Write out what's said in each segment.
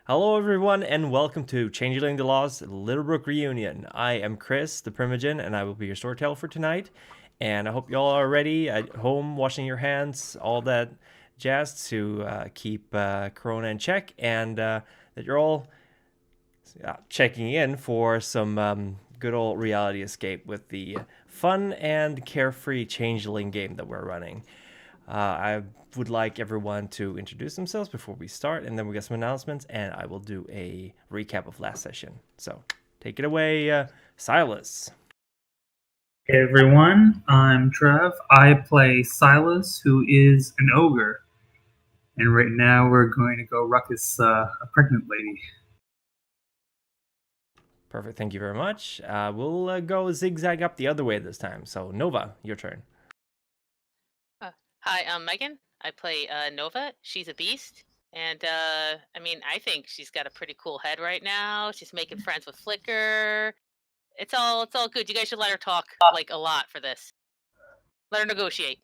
Hello, everyone, and welcome to Changeling the Law's Littlebrook Reunion. I am Chris, the Primogen, and I will be your storyteller for tonight. And I hope you all are ready at home, washing your hands, all that jazz to keep Corona in check, and that you're all checking in for some good old reality escape with the fun and carefree Changeling game that we're running. I would like everyone to introduce themselves before we start, and then we get some announcements, and I will do a recap of last session. So, take it away, Silas. Hey everyone, I'm Trev. I play Silas, who is an ogre. And right now we're going to go ruckus a pregnant lady. Perfect, thank you very much. We'll go zigzag up the other way this time. So, Nova, your turn. Hi, I'm Megan. I play Nova. She's a beast. And I think she's got a pretty cool head right now. She's making friends with Flicker. It's all good. You guys should let her talk like a lot for this. Let her negotiate.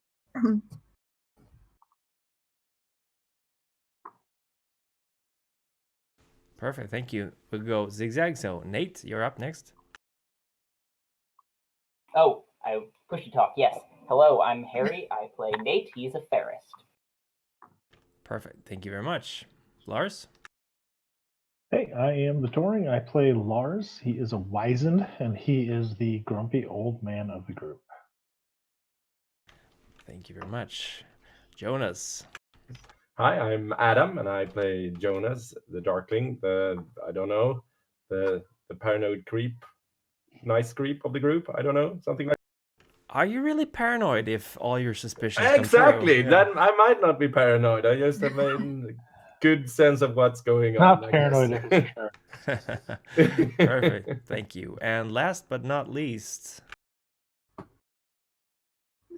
Perfect, thank you. We'll go zigzag. So, Nate, you're up next. Oh, I pushy talk. Yes. Hello, I'm Harry. I play Nate. He's a Ferrist. Perfect, thank you very much. Lars? Hey, I am the Touring. I play Lars. He is a wizened, and he is the grumpy old man of the group. Thank you very much. Jonas? Hi, I'm Adam, and I play Jonas, the Darkling, the paranoid creep, nice creep of the group. I don't know, something like. Are you really paranoid if all your suspicions Exactly. come true? That I might not be paranoid. I just have a good sense of what's going on. Not paranoid, for sure. Perfect. Thank you. And last but not least.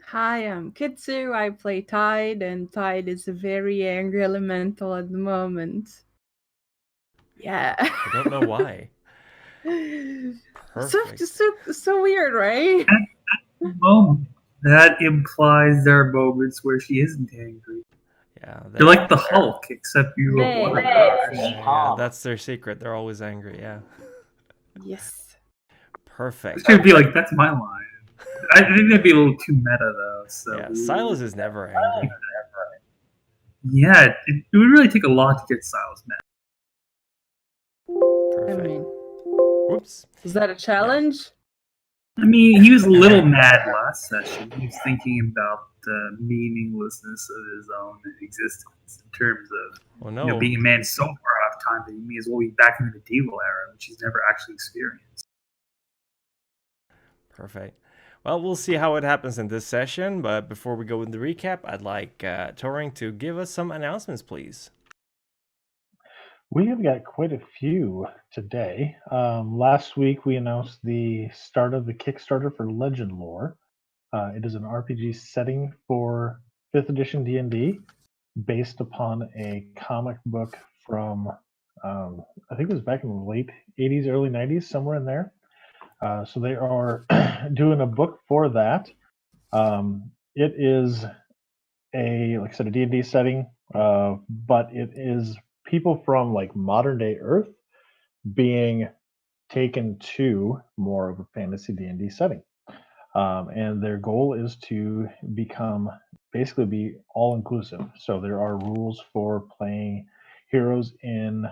Hi, I'm Kitsu. I play Tide, and Tide is a very angry elemental at the moment. Yeah. I don't know why. Perfect. So weird, right? Moment. That implies there are moments where she isn't angry. Yeah, You're like the Hulk, except you have water powers. Yeah, that's their secret. They're always angry, yeah. Yes. Perfect. It should be like, that's my line. I think that'd be a little too meta, though. So yeah, Silas is never angry. Yeah, it would really take a lot to get Silas mad. Perfect. I mean, whoops. Is that a challenge? Yeah. I mean, he was a little mad last session. He was thinking about the meaninglessness of his own existence in terms of being a man so far off time that he may as well be back in the medieval era, which he's never actually experienced. Perfect. Well, we'll see how it happens in this session, but before we go into the recap, I'd like Touring to give us some announcements, please. We have got quite a few today. Last week, we announced the start of the Kickstarter for Legend Lore. It is an RPG setting for 5th edition D&D based upon a comic book from, I think it was back in the late 80s, early 90s, somewhere in there. So they are doing a book for that. It is like I said, a D&D setting, but it is people from like modern day Earth being taken to more of a fantasy D&D setting. And their goal is to basically be all inclusive. So there are rules for playing heroes in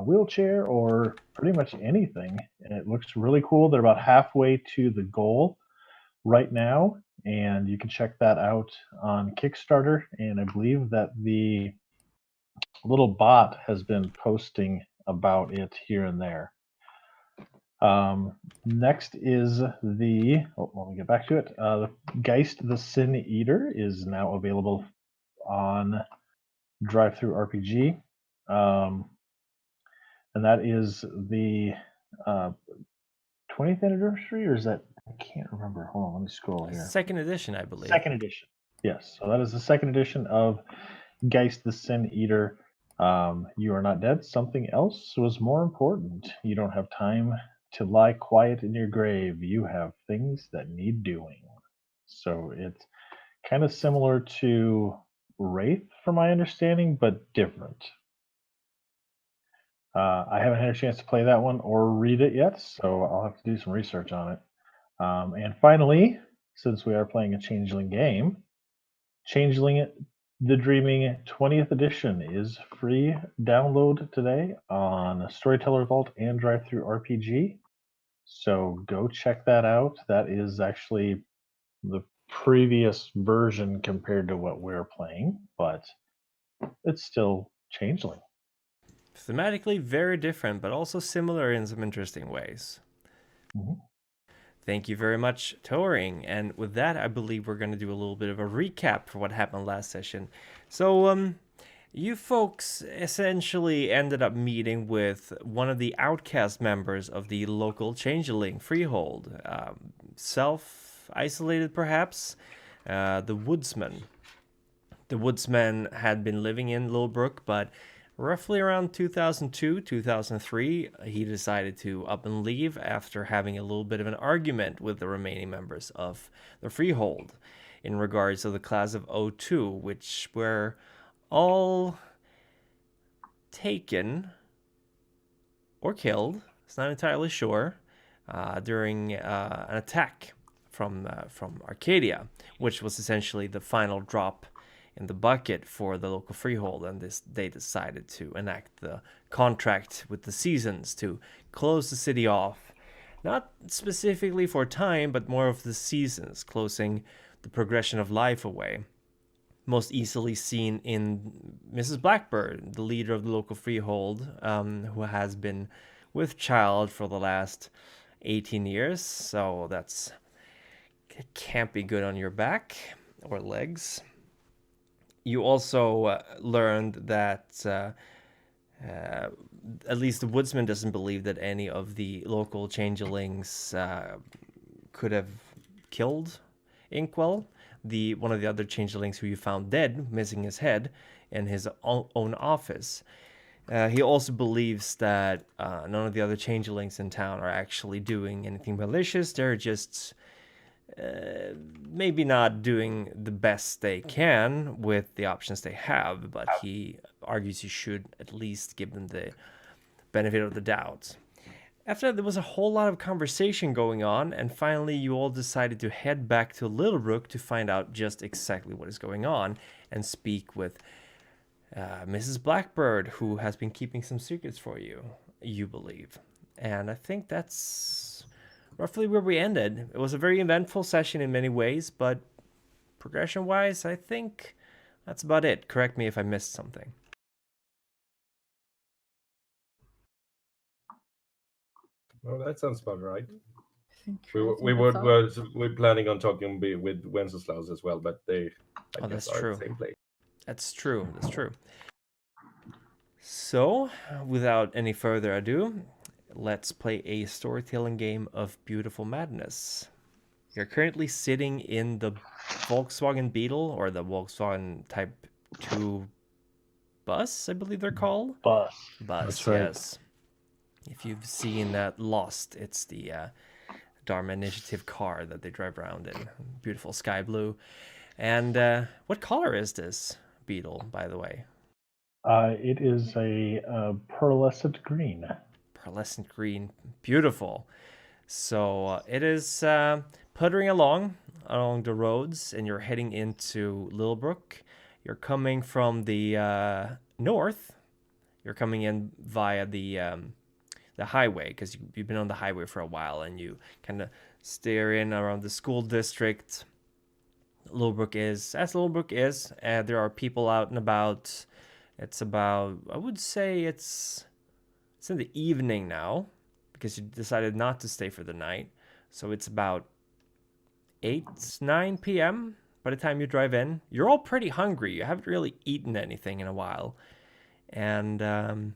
wheelchair or pretty much anything. And it looks really cool. They're about halfway to the goal right now, and you can check that out on Kickstarter. And I believe that the little bot has been posting about it here and there. Next is let me get back to it. The Geist the Sin Eater is now available on Drive-Thru RPG. And that is the 20th anniversary, or is that, I can't remember. Hold on, let me scroll here. Second edition, I believe. Second edition. Yes, so that is the second edition of Geist the Sin Eater. You are not dead. Something else was more important. You don't have time to lie quiet in your grave. You have things that need doing. So it's kind of similar to Wraith, from my understanding, but different. I haven't had a chance to play that one or read it yet, so I'll have to do some research on it. And finally, since we are playing a Changeling game, Changeling the Dreaming 20th edition is free download today on Storyteller Vault and Drive-Thru RPG. So go check that out. That is actually the previous version compared to what we're playing, but it's still Changeling. Thematically very different, but also similar in some interesting ways. Mm-hmm. Thank you very much, Touring. And with that, I believe we're going to do a little bit of a recap for what happened last session. So, you folks essentially ended up meeting with one of the outcast members of the local Changeling freehold. Self-isolated, perhaps? The Woodsman. The Woodsman had been living in Littlebrook, but roughly around 2002, 2003, he decided to up and leave after having a little bit of an argument with the remaining members of the freehold in regards to the class of 02, which were all taken or killed, it's not entirely sure, during an attack from Arcadia, which was essentially the final drop in the bucket for the local freehold, and they decided to enact the contract with the seasons to close the city off, not specifically for time, but more of the seasons, closing the progression of life away. Most easily seen in Mrs. Blackbird, the leader of the local freehold, who has been with child for the last 18 years, so it can't be good on your back or legs. You also learned that at least the Woodsman doesn't believe that any of the local changelings could have killed Inkwell, one of the other changelings who you found dead, missing his head, in his own office. He also believes that none of the other changelings in town are actually doing anything malicious. They're just maybe not doing the best they can with the options they have, but he argues you should at least give them the benefit of the doubt. After that, there was a whole lot of conversation going on, and finally you all decided to head back to Littlebrook to find out just exactly what is going on and speak with Mrs. Blackbird, who has been keeping some secrets for you, you believe. And I think that's roughly where we ended. It was a very eventful session in many ways, but progression-wise, I think that's about it. Correct me if I missed something. Well, that sounds about right. We're We're planning on talking with Wenceslaus as well, but they that's are true. at the same place. That's true. So, without any further ado, let's play a storytelling game of Beautiful Madness. You're currently sitting in the Volkswagen Beetle, or the Volkswagen Type 2 bus, I believe they're called. Bus. That's right. Yes. If you've seen Lost, it's the Dharma Initiative car that they drive around in. Beautiful sky blue. And what color is this Beetle, by the way? It is a pearlescent green. Pearlescent green. Beautiful. So it is puttering along the roads, and you're heading into Littlebrook. You're coming from the north. You're coming in via the highway, because you've been on the highway for a while, and you kind of steer in around the school district. Littlebrook is, as Littlebrook is, there are people out and about. It's about, I would say it's in the evening now, because you decided not to stay for the night. So it's about 9 p.m. by the time you drive in. You're all pretty hungry. You haven't really eaten anything in a while. And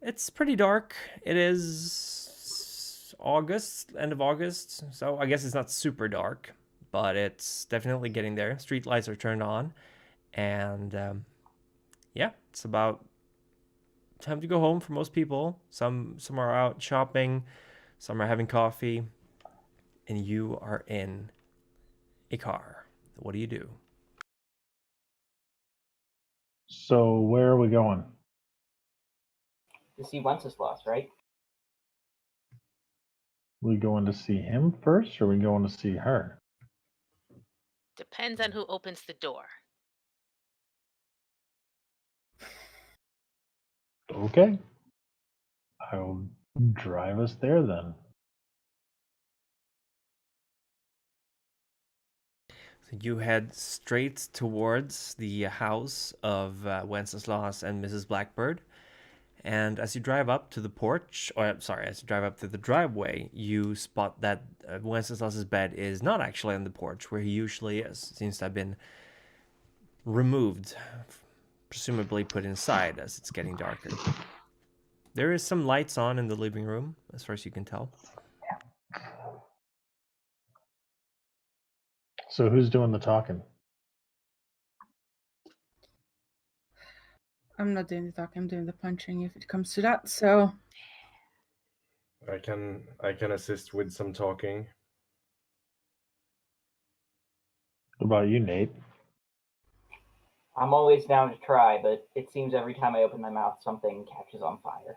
it's pretty dark. It is August, end of August. So I guess it's not super dark, but it's definitely getting there. Street lights are turned on. And yeah, it's about time to go home for most people. Some are out shopping, some are having coffee, and you are in a car. What do you do? So where are we going? to see Wenceslas, right? We going to see him first, or we going to see her? Depends on who opens the door. Okay. I'll drive us there then. So you head straight towards the house of Wenceslas and Mrs. Blackbird. And as you drive up to the porch, as you drive up to the driveway, you spot that Wenceslas's bed is not actually on the porch where he usually is. It seems to have been removed, presumably put inside as it's getting darker. There is some lights on in the living room, as far as you can tell. So who's doing the talking? I'm not doing the talking, I'm doing the punching if it comes to that, so... I can assist with some talking. What about you, Nate? I'm always down to try, but it seems every time I open my mouth, something catches on fire.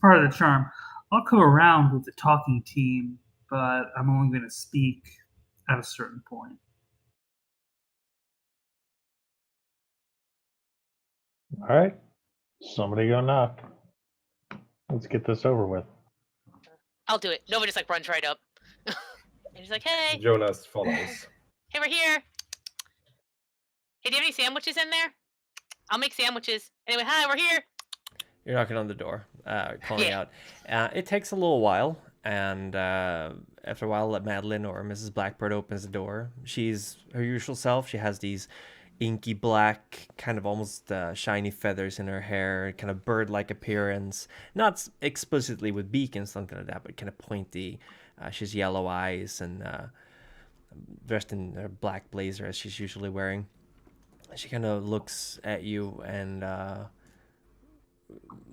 Part of the charm. I'll go around with the talking team, but I'm only going to speak at a certain point. All right. Somebody go knock. Let's get this over with. I'll do it. Nova just like runs right up. And he's like, hey. Jonas follows. Hey, we're here. Hey, do you have any sandwiches in there? I'll make sandwiches. Anyway, hi, we're here. You're knocking on the door, calling out. It takes a little while, and after a while, Madeline or Mrs. Blackbird opens the door. She's her usual self. She has these inky black, kind of almost shiny feathers in her hair, kind of bird-like appearance. Not explicitly with beak and something like that, but kind of pointy. She's yellow eyes and dressed in her black blazer as she's usually wearing. She kind of looks at you and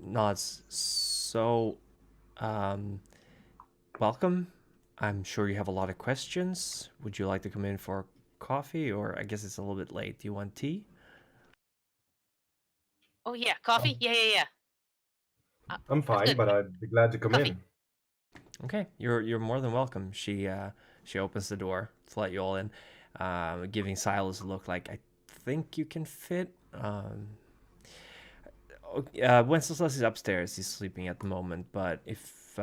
nods. So, welcome. I'm sure you have a lot of questions. Would you like to come in for coffee, or I guess it's a little bit late. Do you want tea? Oh yeah, coffee. Yeah. I'm fine, but I'd be glad to come in. Okay, you're more than welcome. She opens the door to let you all in, giving Silas a look like, I think you can fit. Wenceslas is upstairs. He's sleeping at the moment, but if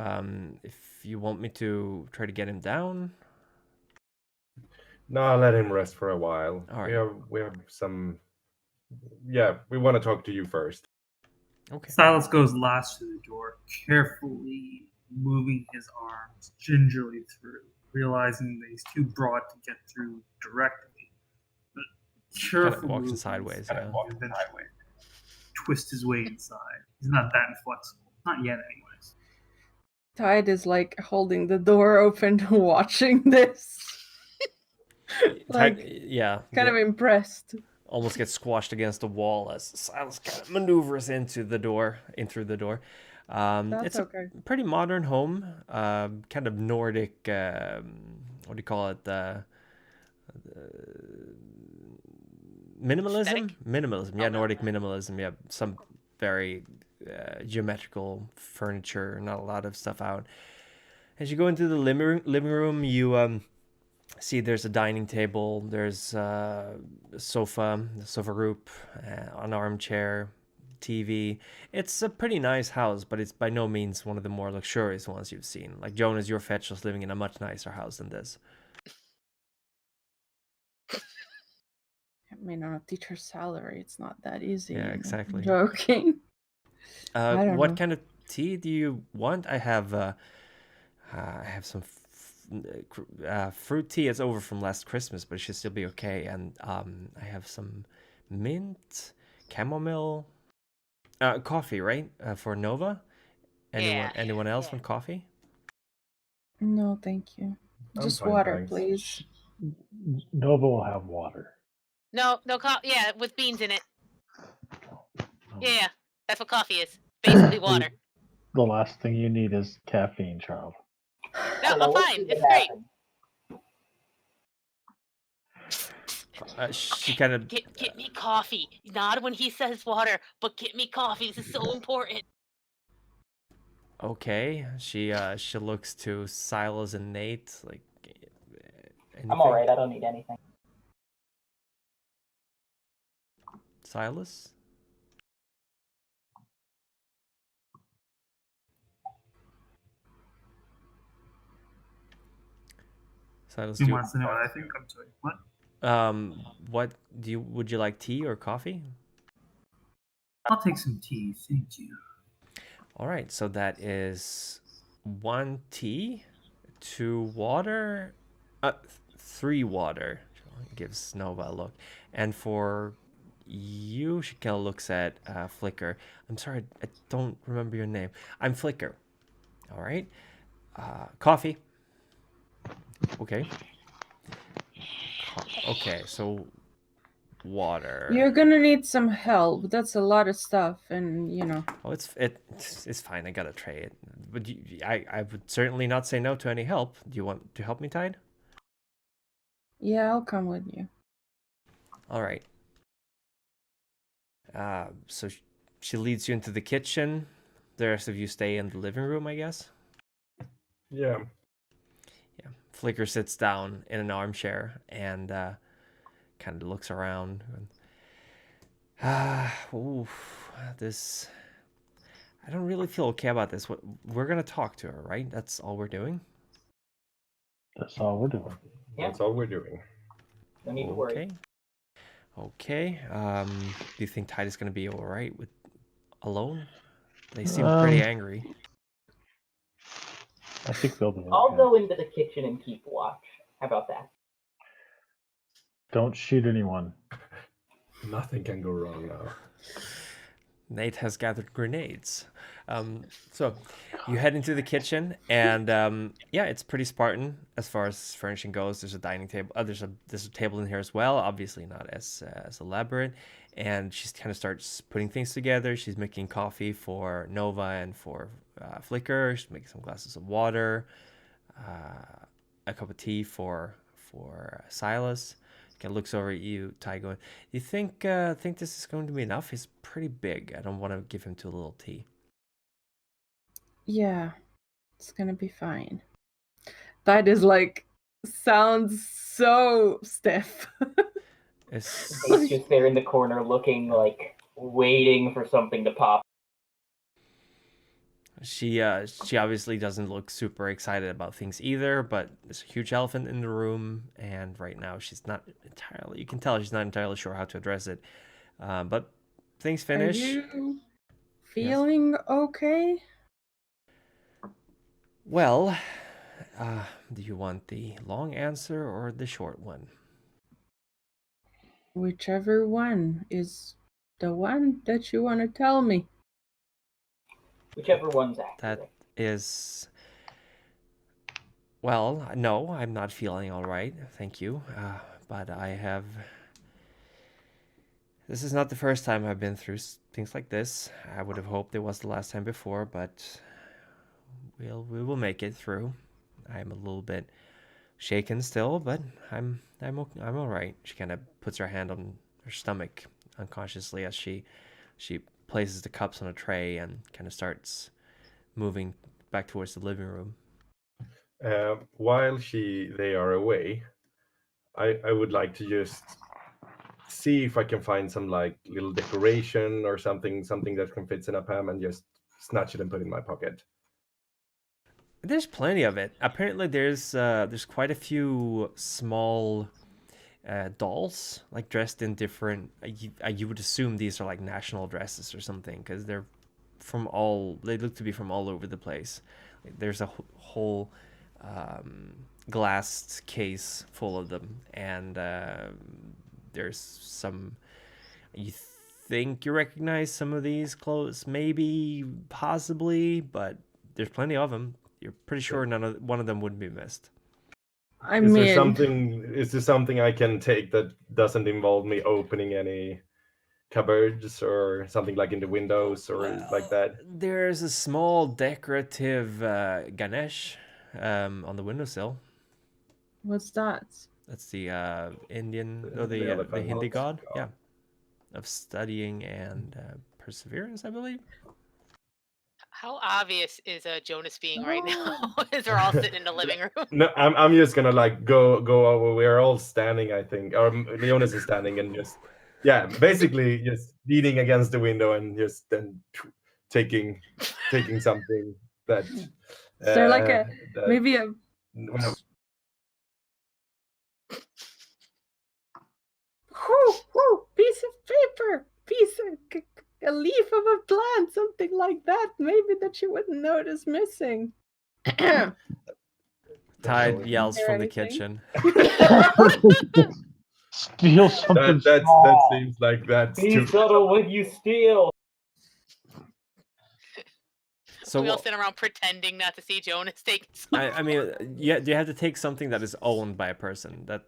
you want me to try to get him down. No, I'll let him rest for a while. All right. We have some. Yeah, we want to talk to you first. Okay. Silas goes last to the door, carefully moving his arms gingerly through, realizing that he's too broad to get through directly. But careful kind of walks sideways. Yeah. Eventually twist his way inside. He's not that inflexible. Not yet, anyways. Tide is like holding the door open, watching this. Like, kind of impressed. Almost gets squashed against the wall as Silas kind of maneuvers in through the door. It's a pretty modern home, kind of Nordic. What do you call it? Minimalism. Aesthetic? Minimalism. Yeah, Nordic minimalism. Yeah, some very geometrical furniture. Not a lot of stuff out. As you go into the living room, you see there's a dining table, there's a sofa group, an armchair, TV. It's a pretty nice house, but it's by no means one of the more luxurious ones you've seen. Like Jonas, your fetch was living in a much nicer house than this. I mean, on a teacher's salary, it's not that easy. Yeah, exactly. I'm joking. What kind of tea do you want? I have some fruit tea. It's over from last Christmas, but it should still be okay. And I have some mint, chamomile, coffee, right? For Nova. Anyone else want coffee? No, thank you. Just fine, water, thanks. please. Nova will have water. No, yeah, with beans in it. Yeah, that's what coffee is. Basically water. The last thing you need is caffeine, child. No, I'm fine. It's great. She kind of get me coffee. Not when he says water, but get me coffee. This is so important. Okay. She looks to Silas and Nate like. Anything? I'm all right. I don't need anything. Silas. Silas, He wants to know what I think. I'm sorry. What? What would you like, tea or coffee? I'll take some tea, thank you. All right, so that is 1 tea, 2 water, 3 water. Gives Nova a look, and for you, she kind of looks at Flicker. I'm sorry, I don't remember your name. I'm Flicker. All right, coffee. Okay. Okay, so water. You're gonna need some help. That's a lot of stuff, and you know. Oh, it's fine. I got a tray. But I would certainly not say no to any help. Do you want to help me, Tide? Yeah, I'll come with you. All right. So she leads you into the kitchen. The rest of you stay in the living room, I guess. Yeah. Yeah. Flicker sits down in an armchair and kind of looks around. This. I don't really feel okay about this. We're gonna talk to her, right? That's all we're doing. That's all we're doing. Yeah. That's all we're doing. No need to worry. Okay. Do you think Tide is gonna be all right with alone? They seem pretty angry. I think they'll be okay. I'll go into the kitchen and keep watch. How about that? Don't shoot anyone. Nothing can go wrong now. Nate has gathered grenades. So you head into the kitchen, and yeah, it's pretty Spartan as far as furnishing goes. There's a dining table. There's a table in here as well. Obviously not as elaborate. And she kind of starts putting things together. She's making coffee for Nova and for Flicker. She's making some glasses of water, a cup of tea for Silas. Kind of looks over at you, Ty, going, "You think this is going to be enough? He's pretty big. I don't want to give him too little tea." Yeah, it's gonna be fine. That is like sounds so stiff. He's just there in the corner, looking like waiting for something to pop. She obviously doesn't look super excited about things either, but there's a huge elephant in the room, and right now she's not entirely. You can tell she's not entirely sure how to address it. But things finish. Are you feeling okay? Well, do you want the long answer or the short one? Whichever one is the one that you want to tell me. Whichever one's accurate. That is. Well, no, I'm not feeling all right. Thank you. But I have. This is not the first time I've been through things like this. I would have hoped it was the last time before, but we will make it through. I'm a little bit shaken still, but I'm all right. She kind of puts her hand on her stomach unconsciously as she places the cups on a tray and kind of starts moving back towards the living room. While they are away, I would like to just see if I can find some like little decoration or something that can fit in a palm and just snatch it and put it in my pocket. There's plenty of it. Apparently, there's quite a few small dolls, like dressed in different. You would assume these are like national dresses or something, because they're from all. They look to be from all over the place. There's a whole glass case full of them, and there's some. You think you recognize some of these clothes, maybe, possibly, but there's plenty of them. You're pretty sure one of them wouldn't be missed. Is there something I can take that doesn't involve me opening any cupboards or something like in the windows or like that? There's a small decorative Ganesh on the windowsill. What's that? That's the Indian, or The the elephant Hindi god. god. Yeah, of studying and perseverance, I believe. How obvious is Jonas being right now? As we're all sitting in the living room. No, I'm just gonna like go over. We're all standing, I think, or Leonis is standing and just basically just leaning against the window and just then taking something that. Is there like a that, maybe a piece of paper, a leaf of a plant, something like that, maybe that you wouldn't notice missing. Tide yells from the anything? kitchen. Steal something that small. seems like that's Be too. subtle when you steal. So we all sit around pretending not to see Jonas take something. I mean, you have to take something that is owned by a person. That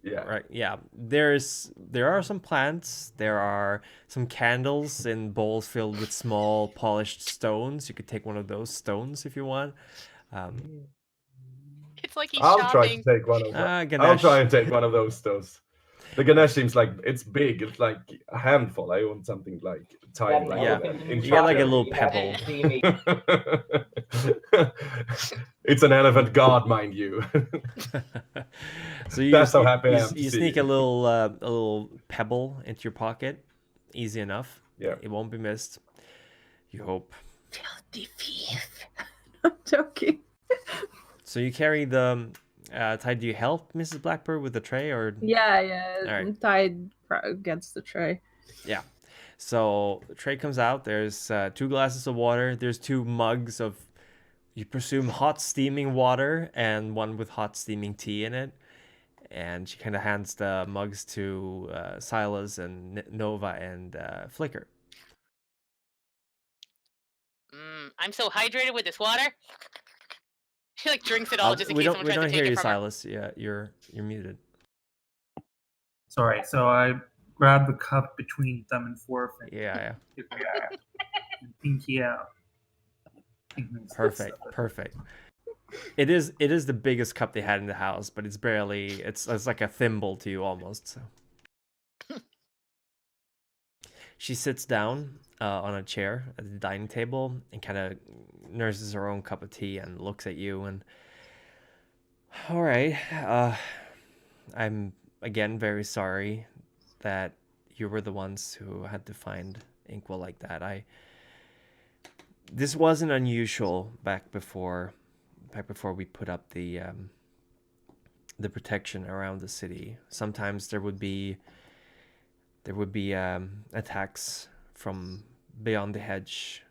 right? Yeah. There are some plants. There are some candles in bowls filled with small polished stones. You could take one of those stones if you want. It's like he's I'll shopping. try to take one of them. Ganesh. I'll try and take one of those stones. The Ganesh seems like it's big. It's like a handful. I want something like tiny. You got like a little pebble. It's an elephant god, mind you. So you That's how happy I am. You sneak a little pebble into your pocket. Easy enough. Yeah. It won't be missed. You hope. Filthy thief. I'm joking. So you carry the Tide. Do you help Mrs. Blackbird with the tray, or? Yeah. All right. Tide gets the tray. Yeah. So the tray comes out. There's 2 glasses of water. There's 2 mugs of, you presume, hot steaming water, and one with hot steaming tea in it. And she kind of hands the mugs to Silas and Nova and Flicker. I'm so hydrated with this water. She like drinks it all just in case someone tries to take it from her. We don't hear you, Silas. Yeah, you're muted. Sorry. So I grab the cup between thumb and forefinger. Yeah. And pinky out. Perfect. It is the biggest cup they had in the house, but it's barely. It's like a thimble to you almost. So. She sits down on a chair at the dining table and kind of nurses her own cup of tea and looks at you and. All right. I'm again very sorry that you were the ones who had to find Inkwell like that. This wasn't unusual back before we put up the protection around the city. Sometimes there would be attacks from beyond the hedge.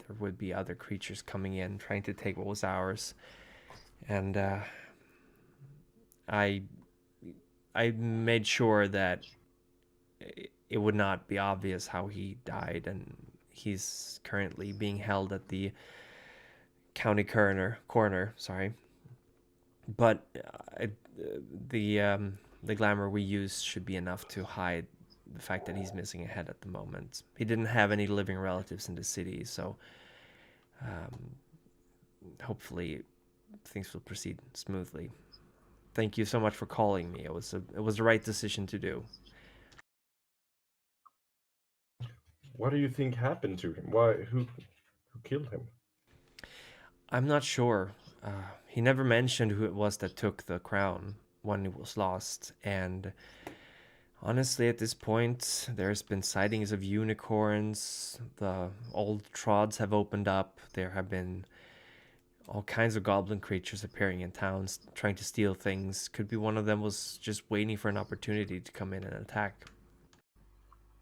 There would be other creatures coming in trying to take what was ours, and I made sure that it would not be obvious how he died, and he's currently being held at the county coroner. Sorry, but the glamour we use should be enough to hide the fact that he's missing a head at the moment. He didn't have any living relatives in the city, so hopefully things will proceed smoothly. Thank you so much for calling me. It was the right decision to do. What do you think happened to him? Why? Who killed him? I'm not sure. He never mentioned who it was that took the crown when it was lost, and honestly, at this point, there's been sightings of unicorns. The old trods have opened up. There have been all kinds of goblin creatures appearing in towns, trying to steal things. Could be one of them was just waiting for an opportunity to come in and attack.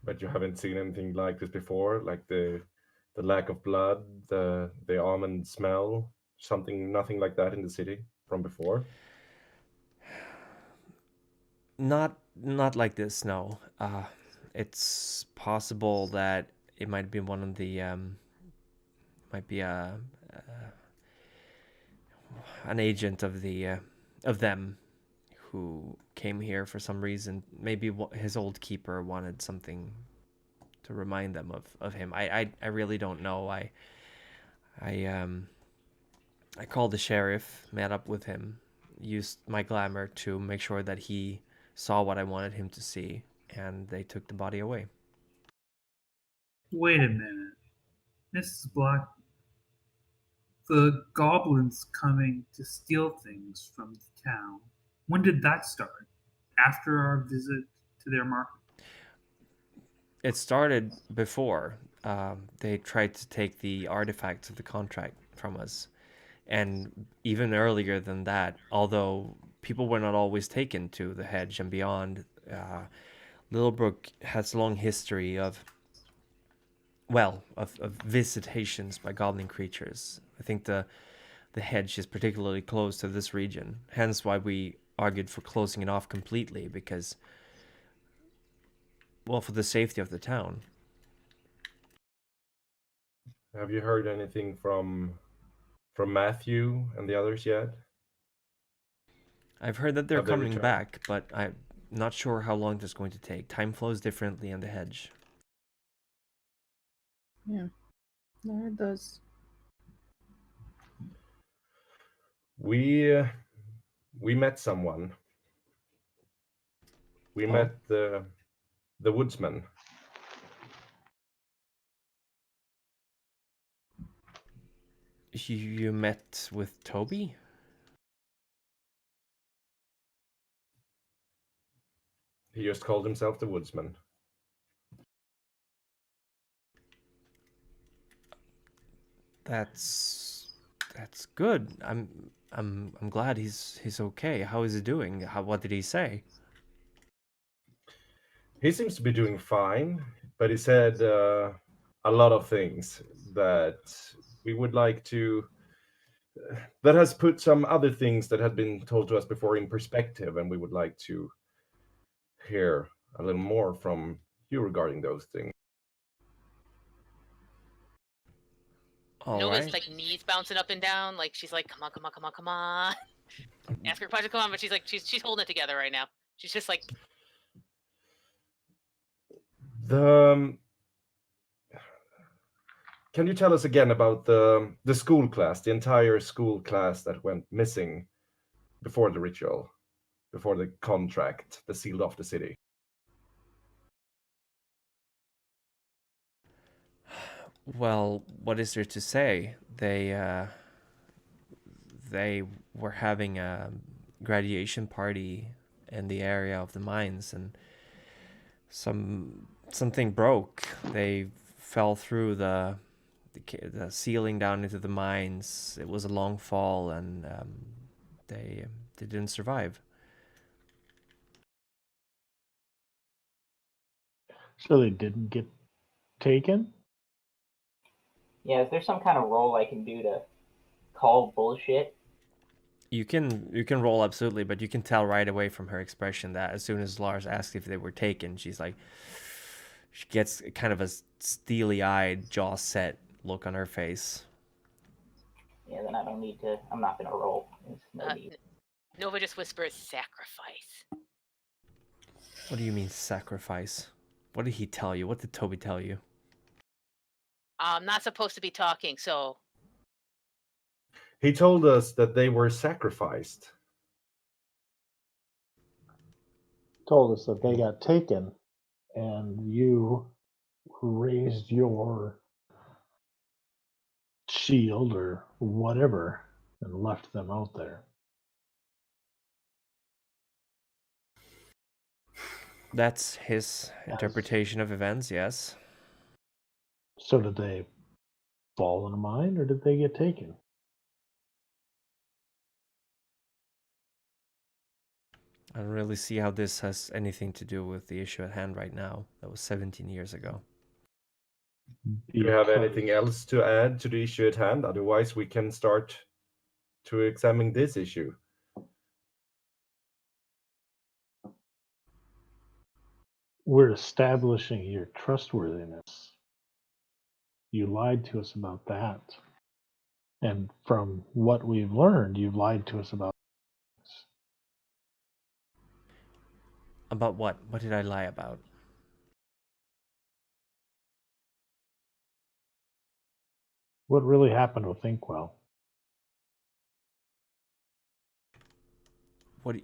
But you haven't seen anything like this before, like the lack of blood, the almond smell, nothing like that in the city from before. Not like this, no. It's possible that it might be one of the might be an agent of them who came here for some reason. Maybe his old keeper wanted something to remind them of him. I really don't know. I called the sheriff, met up with him, used my glamour to make sure that he saw what I wanted him to see, and they took the body away. Wait a minute. Mrs. Black, the goblins coming to steal things from the town. When did that start? After our visit to their market? It started before. They tried to take the artifacts of the contract from us. And even earlier than that, although people were not always taken to the hedge and beyond, Littlebrook has a long history of visitations by goblin creatures. I think the hedge is particularly close to this region, hence why we argued for closing it off completely, because, well, for the safety of the town. Have you heard anything from Matthew and the others yet? I've heard that they're coming back, but I'm not sure how long it's going to take. Time flows differently in the hedge. Yeah, no, it does. We met someone. We met the woodsman. You met with Toby? He just called himself the woodsman. That's good. I'm glad he's okay. How is he doing? What did he say? He seems to be doing fine, but he said a lot of things that we would like to. That has put some other things that had been told to us before in perspective, and we would like to hear a little more from you regarding those things. Nova's like knees bouncing up and down, like she's like, come on, come on, come on, come on. Ask her question, come on, but she's like, she's holding it together right now. She's just like. Can you tell us again about the school class, the entire school class that went missing before the ritual, before the contract that sealed off the city? Well, what is there to say? They were having a graduation party in the area of the mines, and something broke. They fell through the ceiling down into the mines. It was a long fall, and they didn't survive. So they didn't get taken? Yeah, is there some kind of role I can do to call bullshit? You can roll absolutely, but you can tell right away from her expression that as soon as Lars asked if they were taken, she gets kind of a steely-eyed, jaw set look on her face. Yeah, then I don't need to. I'm not gonna roll. No need. Nova just whispers, "Sacrifice." What do you mean sacrifice? What did he tell you? What did Toby tell you? I'm not supposed to be talking, so. He told us that they were sacrificed. Told us that they got taken, and you raised your shield or whatever and left them out there. That's his interpretation of events, yes. So did they fall in a mine or did they get taken? I don't really see how this has anything to do with the issue at hand right now. That was 17 years ago. Do you have anything else to add to the issue at hand? Otherwise, we can start to examine this issue. We're establishing your trustworthiness. You lied to us about that. And from what we've learned, you've lied to us about this. About what? What did I lie about? What really happened with Inkwell?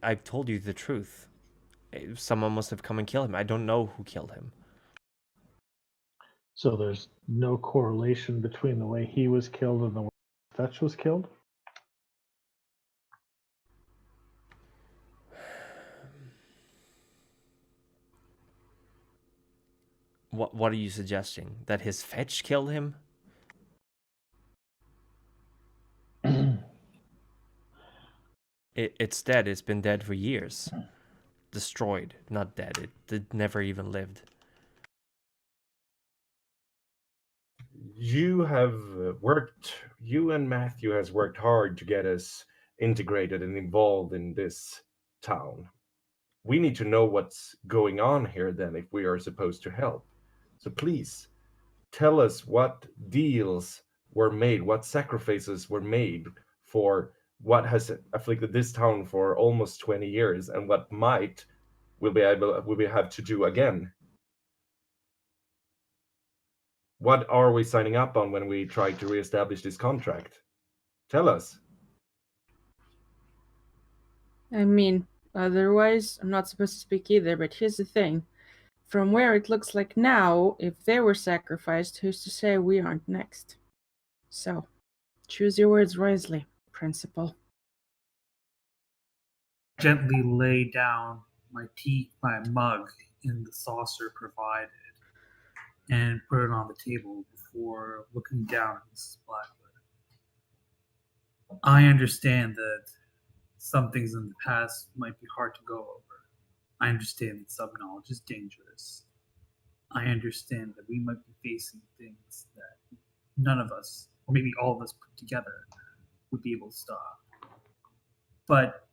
I've told you the truth. Someone must have come and killed him. I don't know who killed him. So there's no correlation between the way he was killed and the way Fetch was killed? What are you suggesting? That his Fetch killed him? It's dead. It's been dead for years. Destroyed, not dead. It never even lived. You and Matthew has worked hard to get us integrated and involved in this town. We need to know what's going on here then if we are supposed to help. So please, tell us what deals were made, what sacrifices were made for what has afflicted this town for almost 20 years and what we'll have to do again. What are we signing up on when we try to reestablish this contract? Tell us. I mean, otherwise, I'm not supposed to speak either, but here's the thing. From where it looks like now, if they were sacrificed, who's to say we aren't next? So, choose your words wisely, Principal. Gently lay down my mug in the saucer provided and put it on the table before looking down at Mrs. Blackwood. I understand that some things in the past might be hard to go over. I understand that some knowledge is dangerous. I understand that we might be facing things that none of us, or maybe all of us put together, would be able to stop. But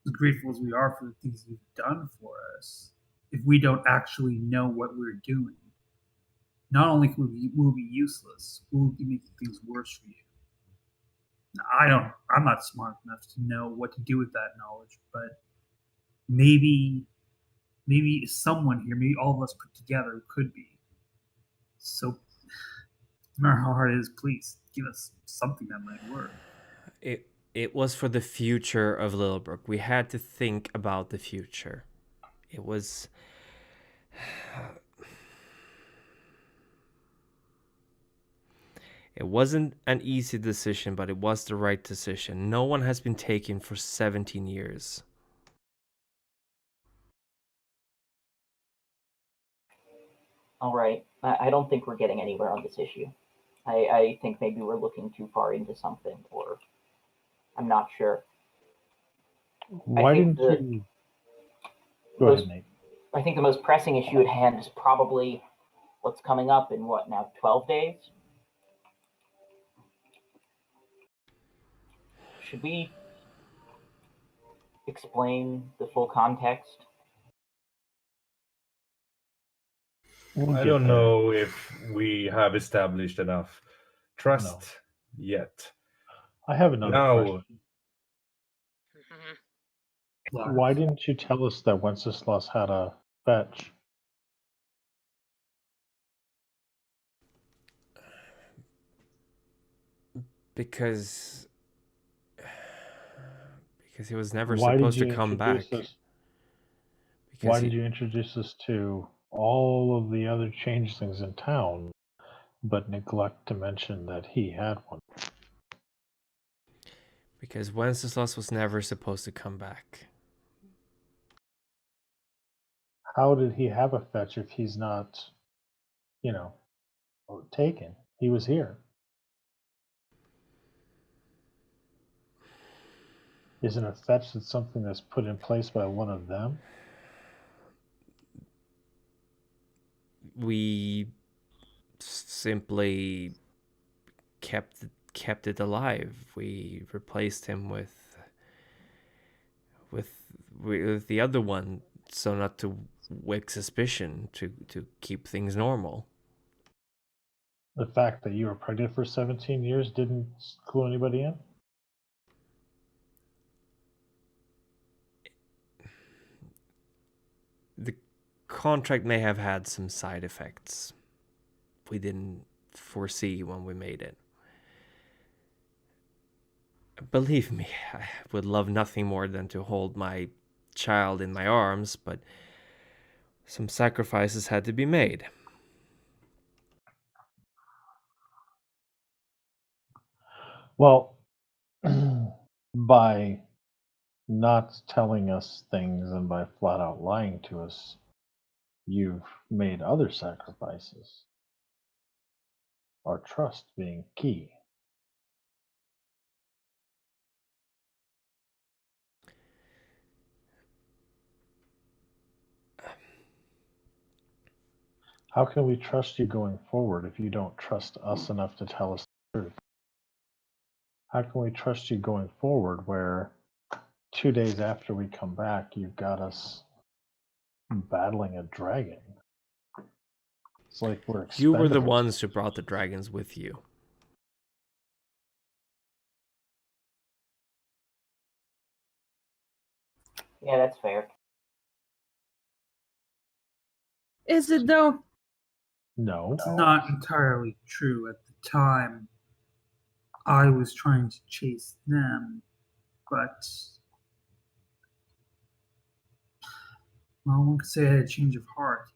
as grateful as we are for the things you've done for us, if we don't actually know what we're doing, not only will we be useless, we'll be making things worse for you. I'm not smart enough to know what to do with that knowledge, but maybe someone here, maybe all of us put together could be. So, no matter how hard it is, please give us something that might work. It was for the future of Littlebrook. We had to think about the future. It was... It wasn't an easy decision, but it was the right decision. No one has been taken for 17 years. All right. I don't think we're getting anywhere on this issue. I think maybe we're looking too far into something, or I'm not sure. Why didn't you... Go ahead, Nate. I think the most pressing issue at hand is probably what's coming up in, 12 days? Should we explain the full context? I don't know if we have established enough trust yet. I have another question. Mm-hmm. Why didn't you tell us that Wenceslas had a fetch? Because he was never supposed to come back. Why did you introduce us to all of the other changelings in town, but neglect to mention that he had one? Because Wenceslas was never supposed to come back. How did he have a fetch if he's not, taken? He was here. Isn't a fetch that's something that's put in place by one of them? We simply kept it alive. We replaced him with the other one, so not to wake suspicion, to keep things normal. The fact that you were pregnant for 17 years didn't clue anybody in? The contract may have had some side effects we didn't foresee when we made it. Believe me, I would love nothing more than to hold my child in my arms, but some sacrifices had to be made. Well, by not telling us things and by flat out lying to us, you've made other sacrifices. Our trust being key. How can we trust you going forward if you don't trust us enough to tell us the truth? How can we trust you going forward where 2 days after we come back, you've got us battling a dragon? It's like we're expendables. You were the ones who brought the dragons with you. Yeah, that's fair. Is it though? No. It's not entirely true. At the time, I was trying to chase them, but well, one could say I had a change of heart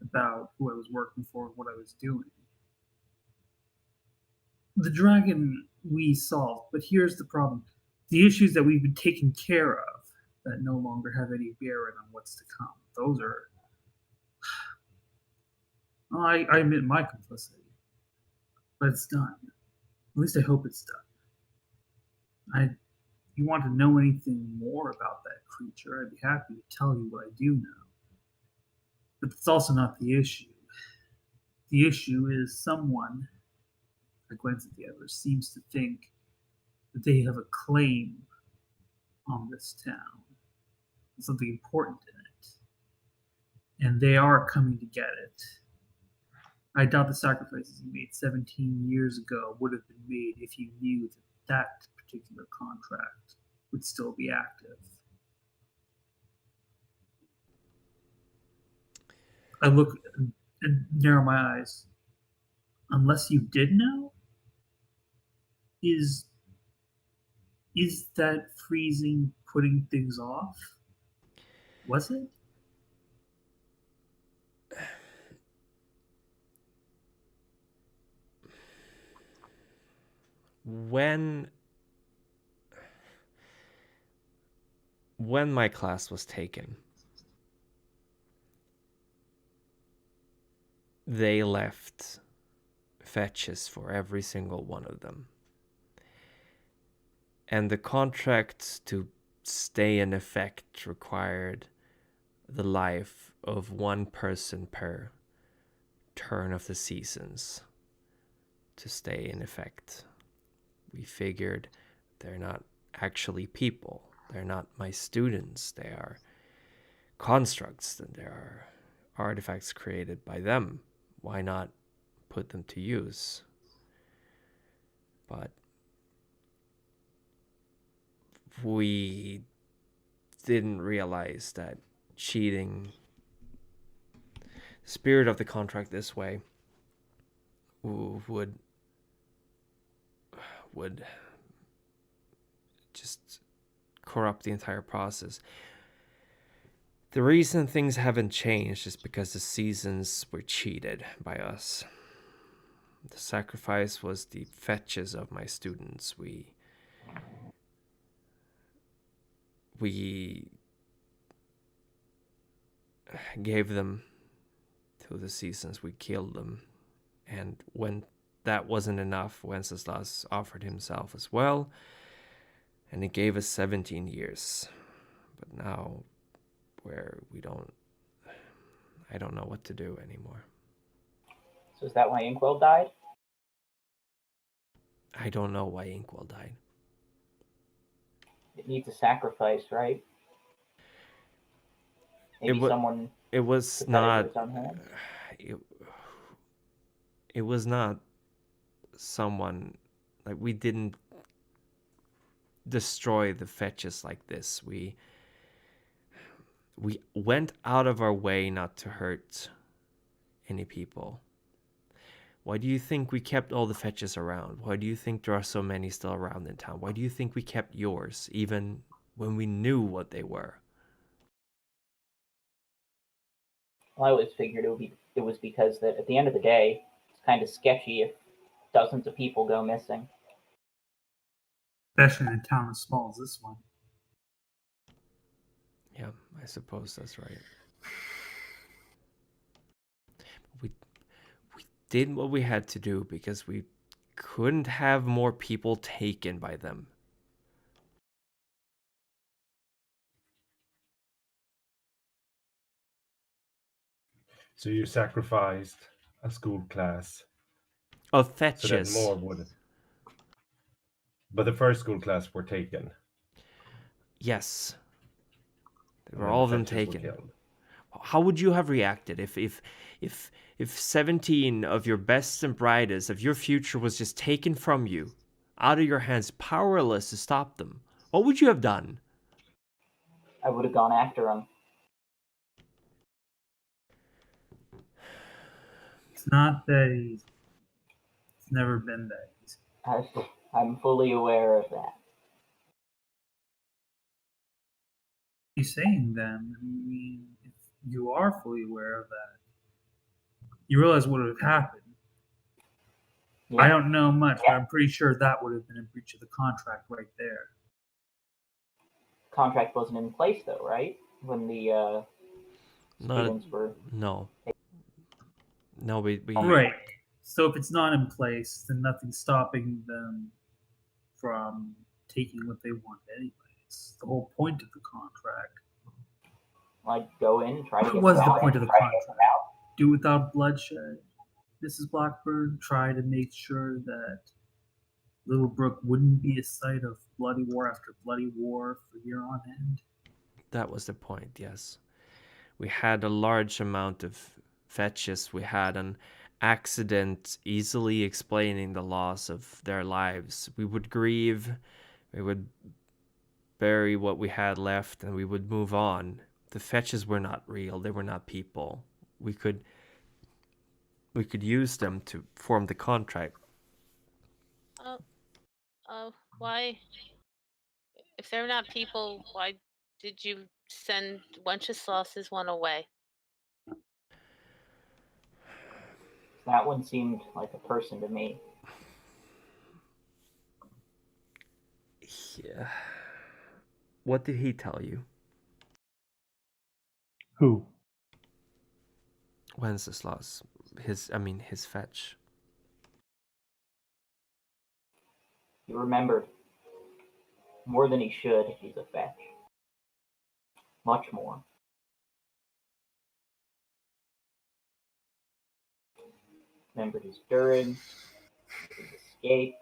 about who I was working for and what I was doing. The dragon we solved, but here's the problem. The issues that we've been taking care of that no longer have any bearing on what's to come. Those are... Well, I admit my complicity. But it's done. At least I hope it's done. If you want to know anything more about that creature, I'd be happy to tell you what I do know. But it's also not the issue. The issue is someone, I glance at the others, seems to think that they have a claim on this town. Something important in it. And they are coming to get it. I doubt the sacrifices you made 17 years ago would have been made if you knew that that particular contract would still be active. I look and narrow my eyes. Unless you did know? Is that freezing putting things off? Was it? When my class was taken, they left fetches for every single one of them. And the contract to stay in effect required the life of one person per turn of the seasons to stay in effect. We figured they're not actually people. They're not my students. They are constructs, and there are artifacts created by them. Why not put them to use? But we didn't realize that cheating the spirit of the contract this way would just corrupt the entire process. The reason things haven't changed is because the seasons were cheated by us. The sacrifice was the fetches of my students. We gave them to the seasons. We killed them. And when that wasn't enough, Wenceslas offered himself as well, and he gave us 17 years. But now, I don't know what to do anymore. So is that why Inkwell died? I don't know why Inkwell died. It needs a sacrifice, right? Maybe someone. It was not. It was not someone, like, we didn't destroy the fetches like this. We went out of our way not to hurt any people. Why do you think we kept all the fetches around? Why do you think there are so many still around in town? Why do you think we kept yours even when we knew what they were? Well, I always figured it was because that at the end of the day, it's kind of sketchy if dozens of people go missing. Especially in a town as small as this one. Yeah, I suppose that's right. We did what we had to do because we couldn't have more people taken by them. So you sacrificed a school class Of so fetches. that more would. But the first school class were taken. Yes. They and were then all the of them fetches were taken. killed. How would you have reacted if 17 of your best and brightest of your future was just taken from you, out of your hands, powerless to stop them? What would you have done? I would have gone after him. It's not that easy. It's never been that easy. I'm fully aware of that. You're saying then, I mean, if you are fully aware of that, you realize what would have happened. Yeah. I don't know much, but I'm pretty sure that would have been a breach of the contract right there. Contract wasn't in place though, right? When the students were. No. No, we Right. So if it's not in place, then nothing's stopping them from taking what they want anyways. The whole point of the contract. Like go in, try to What get was the out, point of the try to get contract? them out. Do without bloodshed. Mrs. Blackburn tried to make sure that Littlebrook wouldn't be a site of bloody war after bloody war for year on end. That was the point, yes. We had a large amount of fetches. We had an accident easily explaining the loss of their lives. We would grieve, we would bury what we had left, and we would move on. The fetches were not real. They were not people. We could use them to form the contract. Why? If they're not people, why did you send Wenceslas's one away? That one seemed like a person to me. Yeah. What did he tell you? Who? Wenceslas. His fetch. He remembered. More than he should if he's a fetch. Much more. Remembered his endurance, his escape.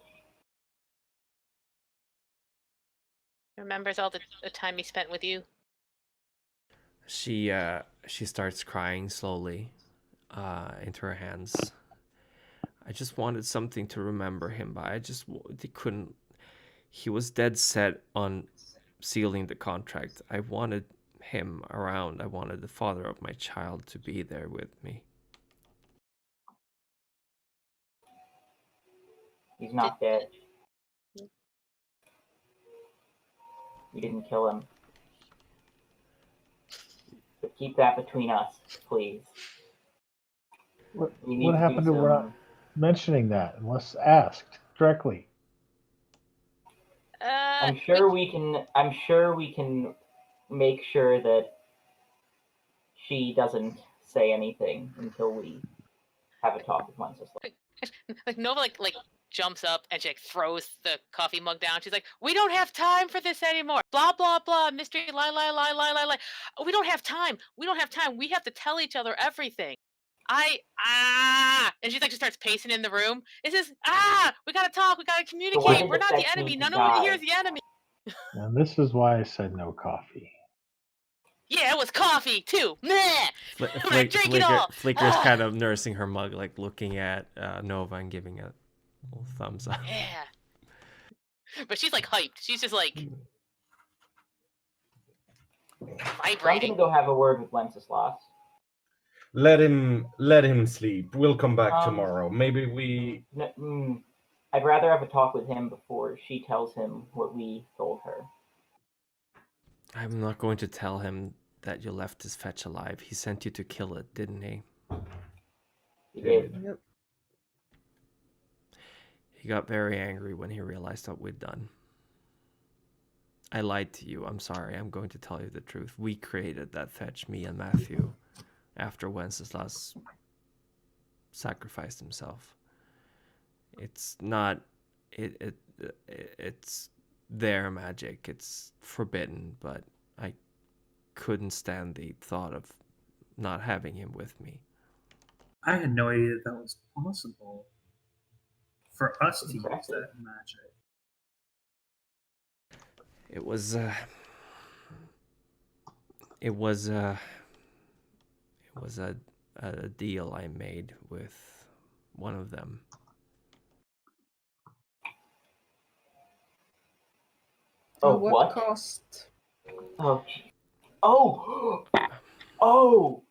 Remembers all the time he spent with you? She starts crying slowly into her hands. I just wanted something to remember him by. They couldn't. He was dead set on sealing the contract. I wanted him around. I wanted the father of my child to be there with me. He's not dead. You didn't kill him. But keep that between us, please. What happened to we're not mentioning that unless asked directly? I'm sure we can make sure that she doesn't say anything until we have a talk with Wenceslas. Like Nova like jumps up and she like throws the coffee mug down. She's like, "We don't have time for this anymore. Blah blah blah. Mystery lie. We don't have time. We don't have time. We have to tell each other everything." And she's like just starts pacing in the room. It says, we gotta talk. We gotta communicate. So we're not the enemy. No one here is the enemy. And this is why I said no coffee. Yeah, it was coffee too. Meh. Drink it all. Flicker's kind of nursing her mug, like looking at Nova and giving a little thumbs up. Yeah. But she's like hyped. She's just like vibrating. I'm gonna go have a word with Wenceslas. Let him sleep. We'll come back tomorrow. Maybe we. I'd rather have a talk with him before she tells him what we told her. I'm not going to tell him that you left his fetch alive. He sent you to kill it, didn't he? He did. Yep. He got very angry when he realized what we'd done. I lied to you. I'm sorry. I'm going to tell you the truth. We created that fetch, me and Matthew, after Wenceslas sacrificed himself. It's not... It's their magic. It's forbidden, but I couldn't stand the thought of not having him with me. I had no idea that was possible for us to use that magic. It was a deal I made with one of them. Oh, what what? cost? Oh, oh, oh,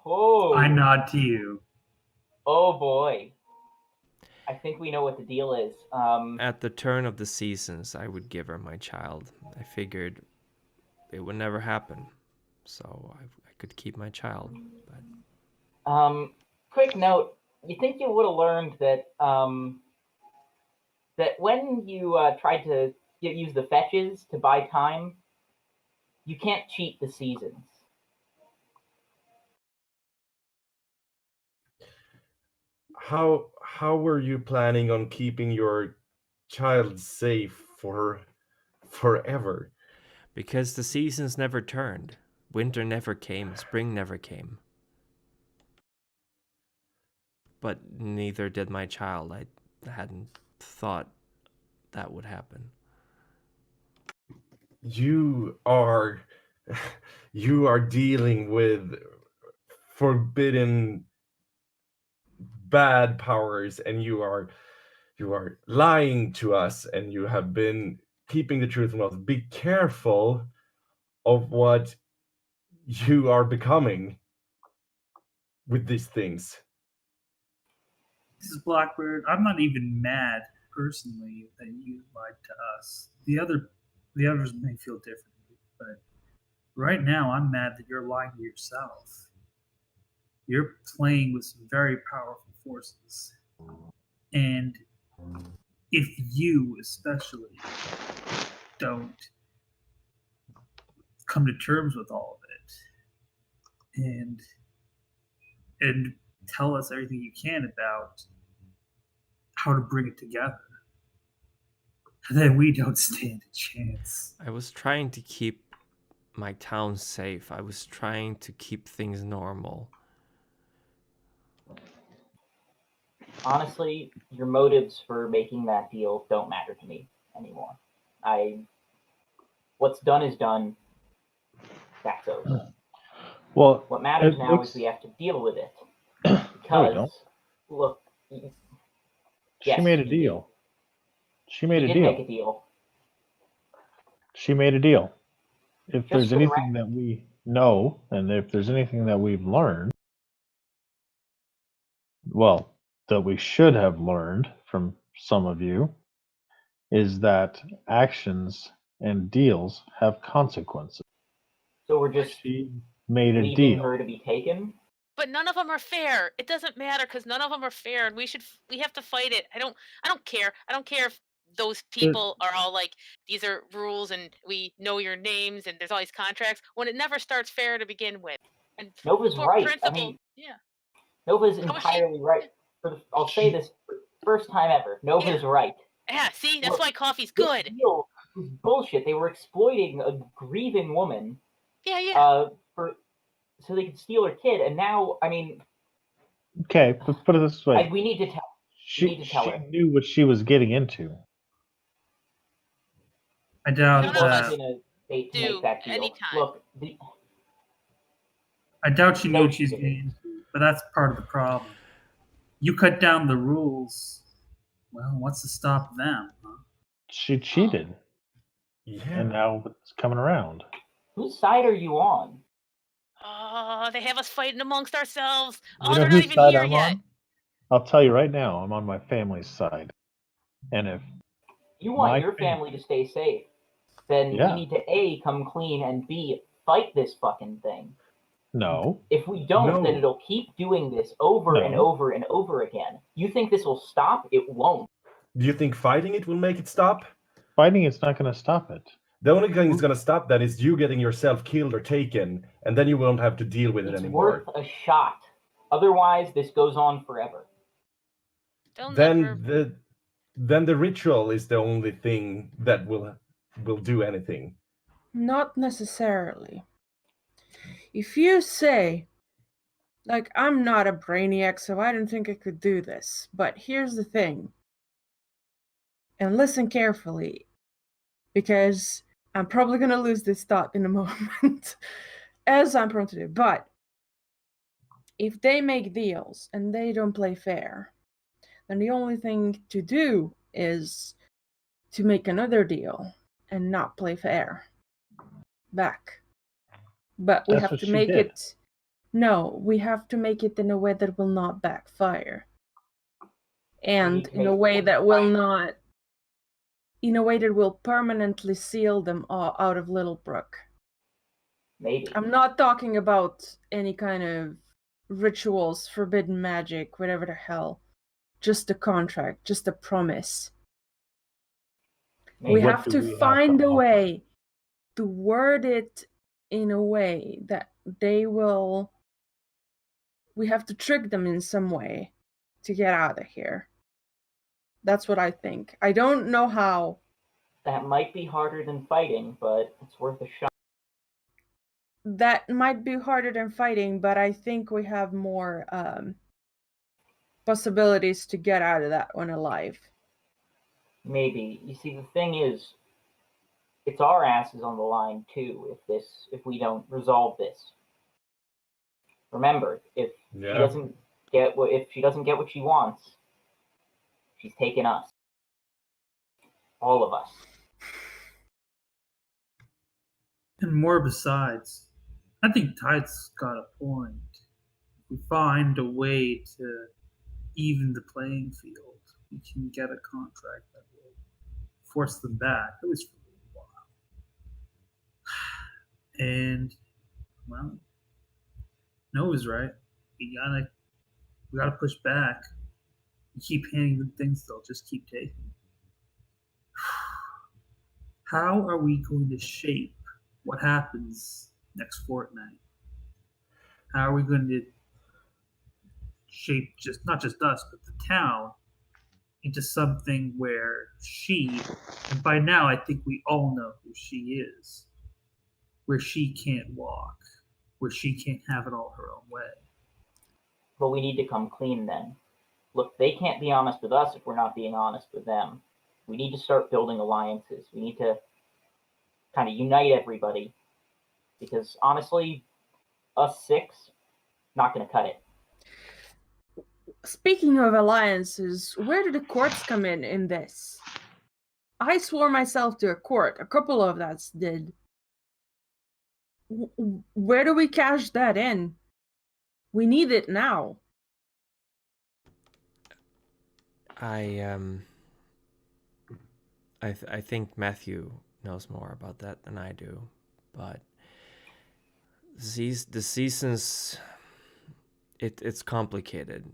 oh, I nod to you. Oh boy. I think we know what the deal is. At the turn of the seasons, I would give her my child. I figured it would never happen, so I could keep my child. But... quick note: you think you would have learned that that when you tried to use the fetches to buy time, you can't cheat the seasons. How were you planning on keeping your child safe for forever? Because the seasons never turned. Winter never came, spring never came. But neither did my child. I hadn't thought that would happen. You are dealing with forbidden bad powers, and you are lying to us, and you have been keeping the truth from us. Be careful of what you are becoming with these things. This is Blackbird. I'm not even mad personally that you lied to us. The others may feel differently, but right now I'm mad that you're lying to yourself. You're playing with some very powerful forces. And if you especially don't come to terms with all of it and tell us everything you can about how to bring it together, then we don't stand a chance. I was trying to keep my town safe. I was trying to keep things normal. Honestly, your motives for making that deal don't matter to me anymore. What's done is done. That's over. Well, what matters now is we have to deal with it. Because, look, she made a deal. She made a deal. Make a deal. She made a deal. If there's anything that we know, and if there's anything that we've learned, well, that we should have learned from some of you, is that actions and deals have consequences. So we're just she made a leaving deal. her to be taken? But none of them are fair. It doesn't matter because none of them are fair, and we have to fight it. I don't care. I don't care if those people are all like, these are rules and we know your names and there's all these contracts when it never starts fair to begin with. And Nova's right. Principle, I mean, yeah. Nova's entirely right. I'll say this first time ever. Nova's right. Yeah, see, that's why coffee's good. This deal was bullshit. They were exploiting a grieving woman. Yeah. So they could steal her kid, and now, I mean. Okay, let's put it this way. We need to tell. She knew what she was getting into. I doubt make that deal. Anytime. Look, I doubt she knew what she's getting into, but that's part of the problem. You cut down the rules. Well, what's to stop them? Huh? She cheated. Yeah. And now it's coming around. Whose side are you on? Oh, they have us fighting amongst ourselves. You know they're not even here yet. I'll tell you right now, I'm on my family's side. And if you want your family to stay safe. then we need to A, come clean, and B, fight this fucking thing. No. If we don't, then it'll keep doing this over and over and over again. You think this will stop? It won't. Do you think fighting it will make it stop? Fighting it's not going to stop it. The only thing that's going to stop that is you getting yourself killed or taken, and then you won't have to deal with it anymore. It's worth a shot. Otherwise, this goes on forever. Then the ritual is the only thing that will do anything. Not necessarily. If you say, like, I'm not a brainiac, so I don't think I could do this, but here's the thing, and listen carefully, because I'm probably going to lose this thought in a moment, as I'm prone to do, but if they make deals and they don't play fair, then the only thing to do is to make another deal and not play fair back. But we have to make it... No, we have to make it in a way that will not backfire. And in a way that will not... In a way that will permanently seal them all out of Littlebrook. Maybe. I'm not talking about any kind of rituals, forbidden magic, whatever the hell. Just a contract, just a promise. Maybe. We have to find a way to word it in a way that they will... We have to trick them in some way to get out of here. That's what I think. I don't know how. That might be harder than fighting, but it's worth a shot. That might be harder than fighting, but I think we have more possibilities to get out of that one alive. Maybe. You see, the thing is, it's our asses on the line too if we don't resolve this. Remember, if she doesn't get what she wants, she's taken us. All of us. And more besides. I think Tide's got a point. If we find a way to even the playing field, we can get a contract that will force them back, at least for a little while. And, well, Noah's right. We gotta push back. We keep handing them things, they'll just keep taking. How are we going to shape what happens next fortnight? How are we going to shape not just us, but the town into something where she, and by now I think we all know who she is, where she can't walk, where she can't have it all her own way. But we need to come clean then. Look, they can't be honest with us if we're not being honest with them. We need to start building alliances. We need to kind of unite everybody. Because honestly, us six, not going to cut it. Speaking of alliances, where do the courts come in this? I swore myself to a court. A couple of us did. Where do we cash that in? We need it now. I think Matthew knows more about that than I do, but the seasons, it's complicated.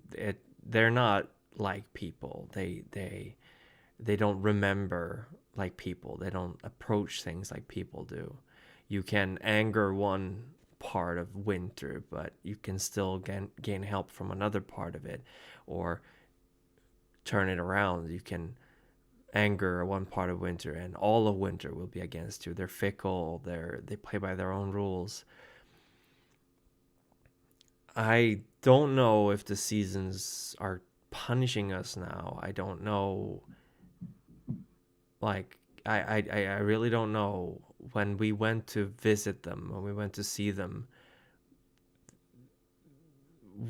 They're not like people. They don't remember like people. They don't approach things like people do. You can anger one part of winter, but you can still gain help from another part of it, or turn it around. You can anger one part of winter and all of winter will be against you. They're fickle. They play by their own rules. I don't know if the seasons are punishing us now. I don't know. Like, I really don't know. When we went to visit them, when we went to see them,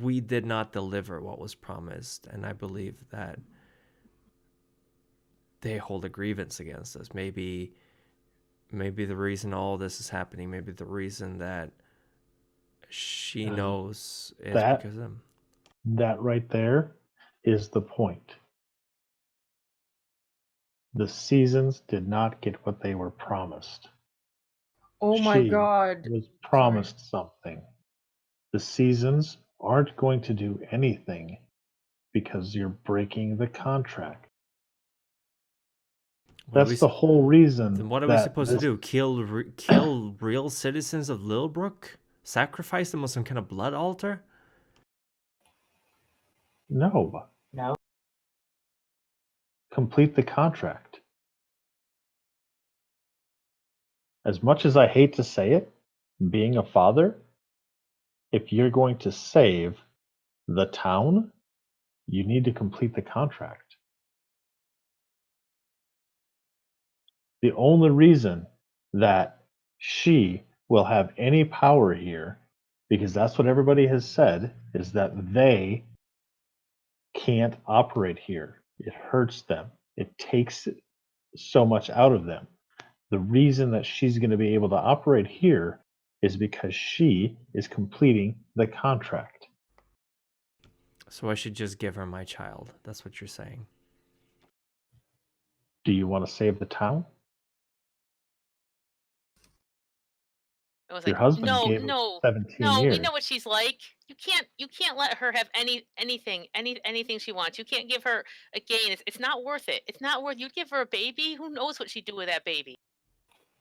we did not deliver what was promised, and I believe that they hold a grievance against us. Maybe the reason all this is happening, maybe the reason that she knows is because of them. That right there is the point. The seasons did not get what they were promised. Oh my She god. was promised something. The seasons aren't going to do anything because you're breaking the contract. That's the whole reason. Then what are we supposed to do? Kill real citizens of Littlebrook? Sacrifice them on some kind of blood altar? No. No. Complete the contract. As much as I hate to say it, being a father, if you're going to save the town, you need to complete the contract. The only reason that she will have any power here, because that's what everybody has said, is that they can't operate here. It hurts them. It takes so much out of them. The reason that she's going to be able to operate here is because she is completing the contract. So I should just give her my child. That's what you're saying. Do you want to save the town? It was Your like, husband no, gave no, 17 no. years. We know what she's like. You can't let her have anything she wants. You can't give her a gain. It's not worth it. It's not worth. You'd give her a baby. Who knows what she'd do with that baby?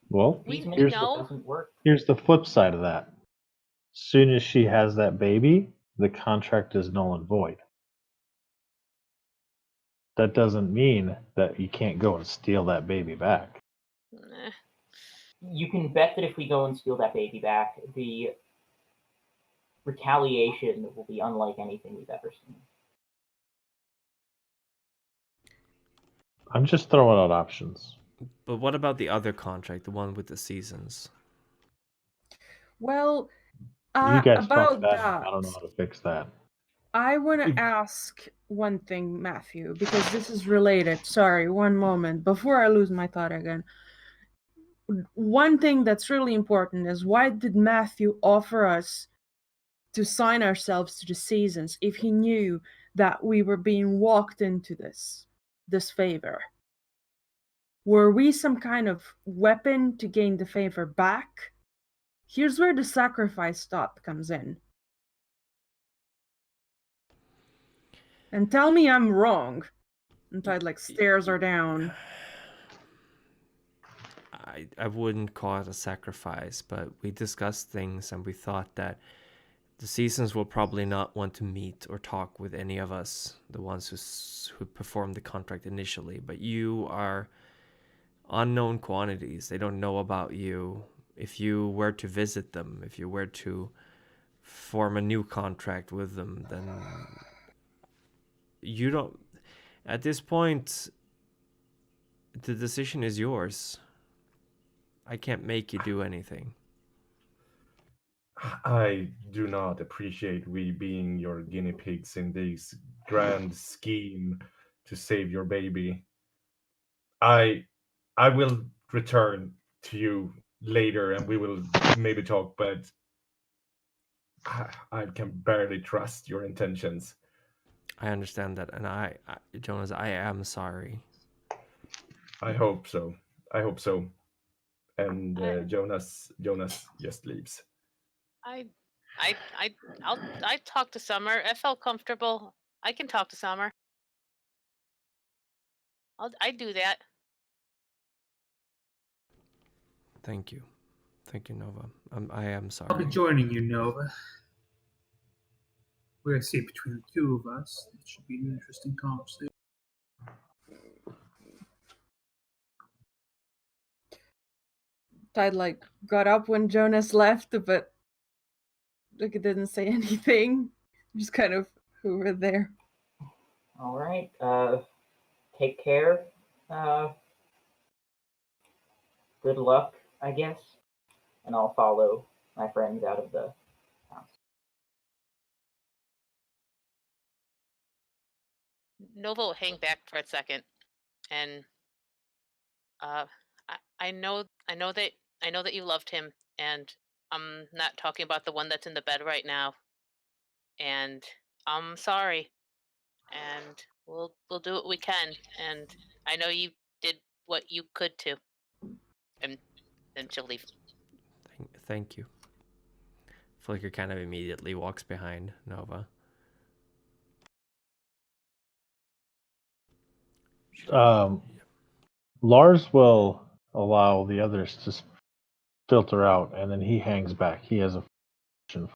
Well, We here's know. Doesn't work. Here's the flip side of that. Soon as she has that baby, the contract is null and void. That doesn't mean that you can't go and steal that baby back. Eh. You can bet that if we go and steal that baby back, the retaliation will be unlike anything we've ever seen. I'm just throwing out options. But what about the other contract, the one with the seasons? Well, You guys about fucked that. that, I don't know how to fix that. I want to ask one thing, Matthew, because this is related. Sorry, one moment before I lose my thought again. One thing that's really important is, why did Matthew offer us to sign ourselves to the seasons if he knew that we were being walked into this favor? Were we some kind of weapon to gain the favor back? Here's where the sacrifice thought comes in. And tell me I'm wrong. Untitled like stares her down. I wouldn't call it a sacrifice, but we discussed things and we thought that the seasons will probably not want to meet or talk with any of us, the ones who performed the contract initially. But you are unknown quantities. They don't know about you. If you were to visit them, if you were to form a new contract with them, then you don't... At this point, the decision is yours. I can't make you do anything. I do not appreciate we being your guinea pigs in this grand scheme to save your baby. I will return to you later and we will maybe talk, but I can barely trust your intentions. I understand that, and I Jonas, I am sorry. I hope so. And Jonas just leaves. I'll talk to Summer. I felt comfortable. I can talk to Summer. I do that. Thank you, Nova. I am sorry. I'll be joining you, Nova. We're gonna see between the two of us. It should be an interesting conversation. Tide like got up when Jonas left, but like it didn't say anything. Just kind of hovered there. All right. Take care. Good luck, I guess. And I'll follow my friends out of the house. Nova will hang back for a second, and I know that you loved him, and I'm not talking about the one that's in the bed right now. And I'm sorry, and we'll do what we can. And I know you did what you could to. And then she'll leave. Thank you. Flicker kind of immediately walks behind Nova. Lars will allow the others to filter out, and then he hangs back. He has a function.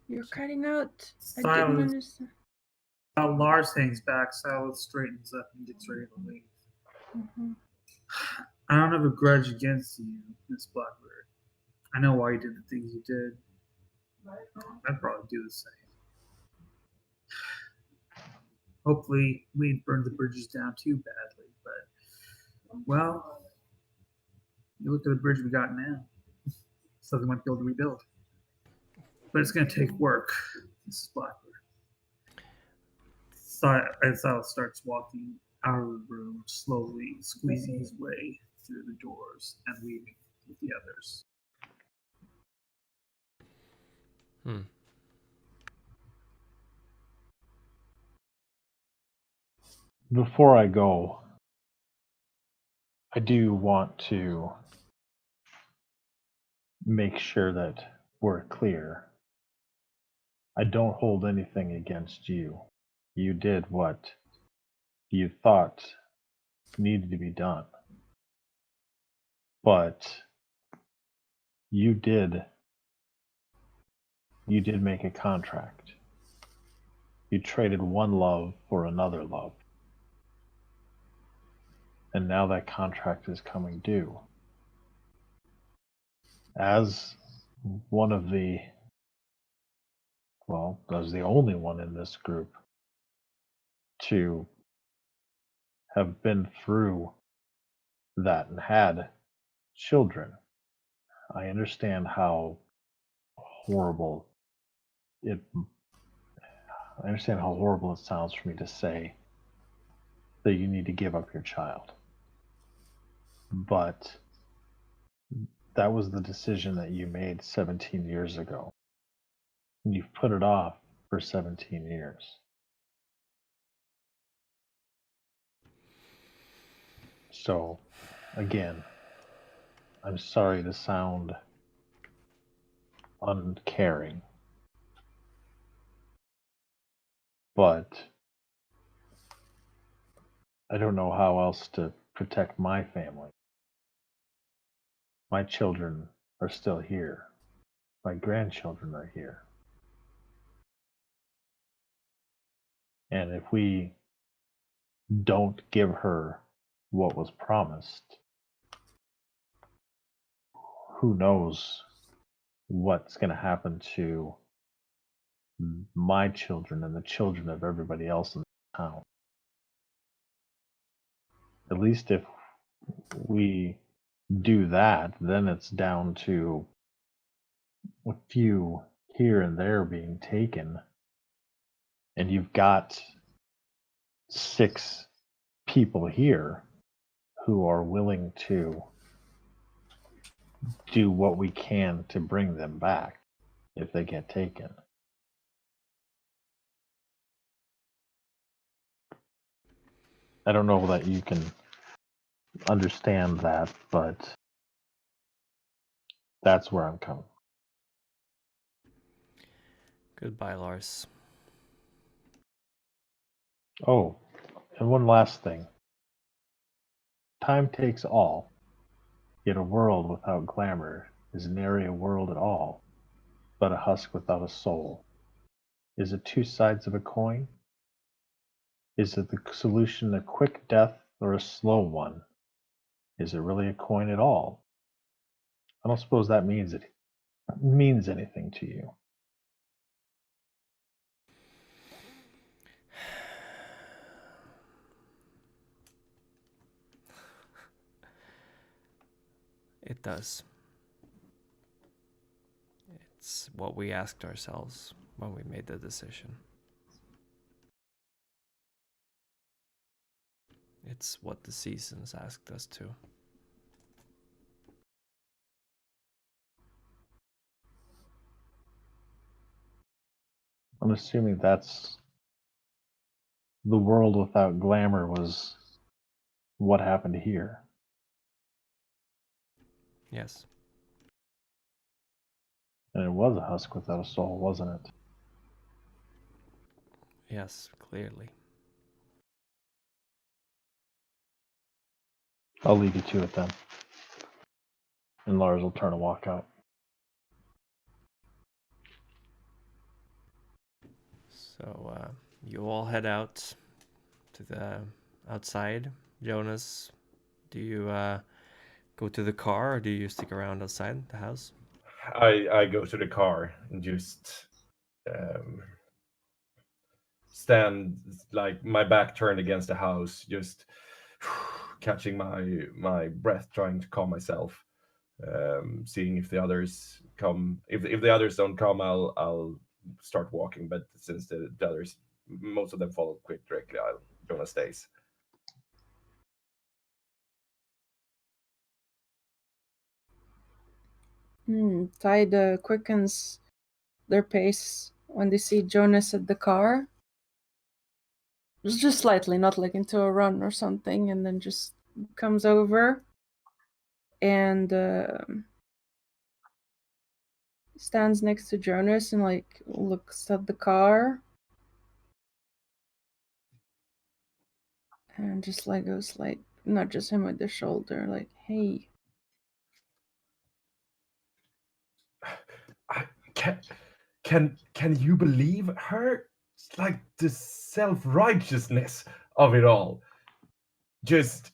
You're cutting out. I didn't Silence. understand. Lars hangs back, Silas straightens up and gets ready to leave. Mm-hmm. I don't have a grudge against you, Miss Blackbird. I know why you did the things you did. I'd probably do the same. Hopefully, we didn't burn the bridges down too badly, but, well, you look at the bridge we got now. So they might be able to rebuild. But it's going to take work, Mrs. Blackbird. Silas starts walking out of the room, slowly squeezing his way through the doors and leaving with the others. Before I go, I do want to make sure that we're clear. I don't hold anything against you. You did what you thought needed to be done. But you did make a contract. You traded one love for another love. And now that contract is coming due. As one of the, well, as the only one in this group to have been through that and had children, I understand how horrible it sounds for me to say that you need to give up your child. But that was the decision that you made 17 years ago. And you've put it off for 17 years. So, again, I'm sorry to sound uncaring, but I don't know how else to protect my family. My children are still here. My grandchildren are here. And if we don't give her what was promised, who knows what's going to happen to my children and the children of everybody else in the town. At least if we do that, then it's down to a few here and there being taken, and you've got 6 people here who are willing to do what we can to bring them back if they get taken. I don't know that you can understand that, but that's where I'm coming. Goodbye, Lars. Oh, and one last thing. Time takes all, yet a world without glamour is nary a world at all, but a husk without a soul. Is it 2 sides of a coin? Is it the solution a quick death or a slow one? Is it really a coin at all? I don't suppose that means anything to you. It does. It's what we asked ourselves when we made the decision. It's what the seasons asked us to. I'm assuming that's the world without glamour was what happened here. Yes. And it was a husk without a soul, wasn't it? Yes, clearly. I'll leave you to it then. And Lars will turn and walk out. So you all head out to the outside. Jonas, do you go to the car or do you stick around outside the house? I go to the car and just stand like my back turned against the house, just catching my breath, trying to calm myself, seeing if the others come. If the others don't come, I'll start walking. But since the others, most of them follow directly, Jonas stays. Tide quickens their pace when they see Jonas at the car. Just slightly, not like into a run or something, and then just comes over and stands next to Jonas and like looks at the car and just like goes like nudges him with the shoulder, like, "Hey." Can you believe her? It's like the self-righteousness of it all. Just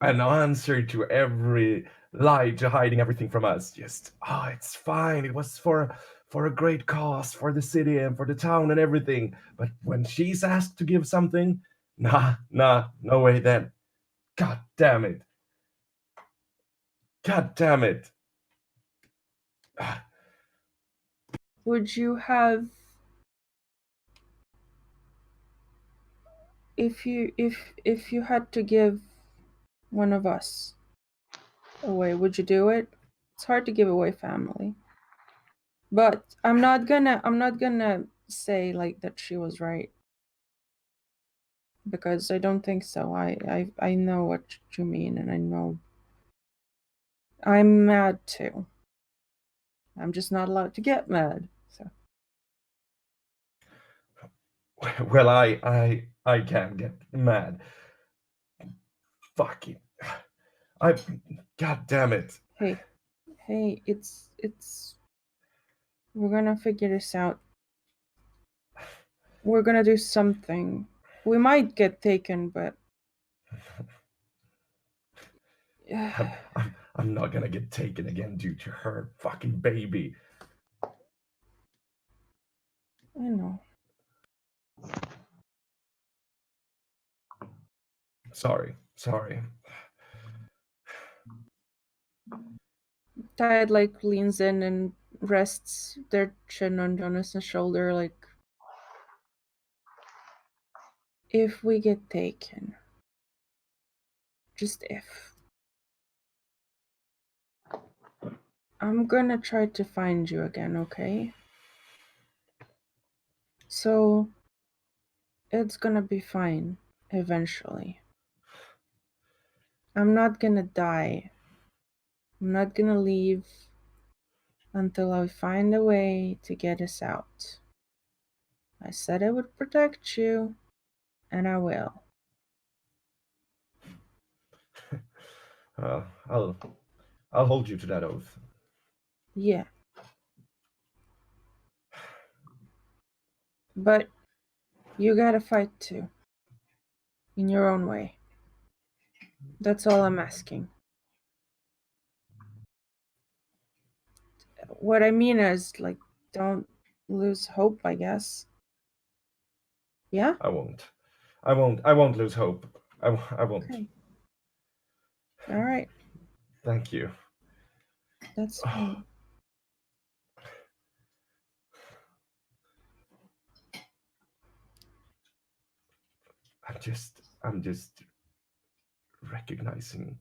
an answer to every lie, to hiding everything from us. Just, it's fine. It was for a great cause, for the city and for the town and everything. But when she's asked to give something, nah, no way then. God damn it. God damn it. Would you have, if you had to give one of us away, would you do it? It's hard to give away family. But I'm not gonna say like that she was right, because I don't think so. I know what you mean, and I know I'm mad too. I'm just not allowed to get mad. So. Well, I can't get mad. Fuck it. God damn it. Hey, it's. We're gonna figure this out. We're gonna do something. We might get taken, but. I'm not gonna get taken again due to her fucking baby. I know. Sorry. Tide like leans in and rests their chin on Jonas's shoulder, like, if we get taken, just if, I'm gonna try to find you again, okay? So it's gonna be fine eventually. I'm not gonna die. I'm not gonna leave until I find a way to get us out. I said I would protect you, and I will. I'll hold you to that oath. Yeah. But you gotta fight too. In your own way. That's all I'm asking. What I mean is, like, don't lose hope, I guess. Yeah? I won't lose hope. I won't. Okay. All right. Thank you. That's fine. I'm just recognizing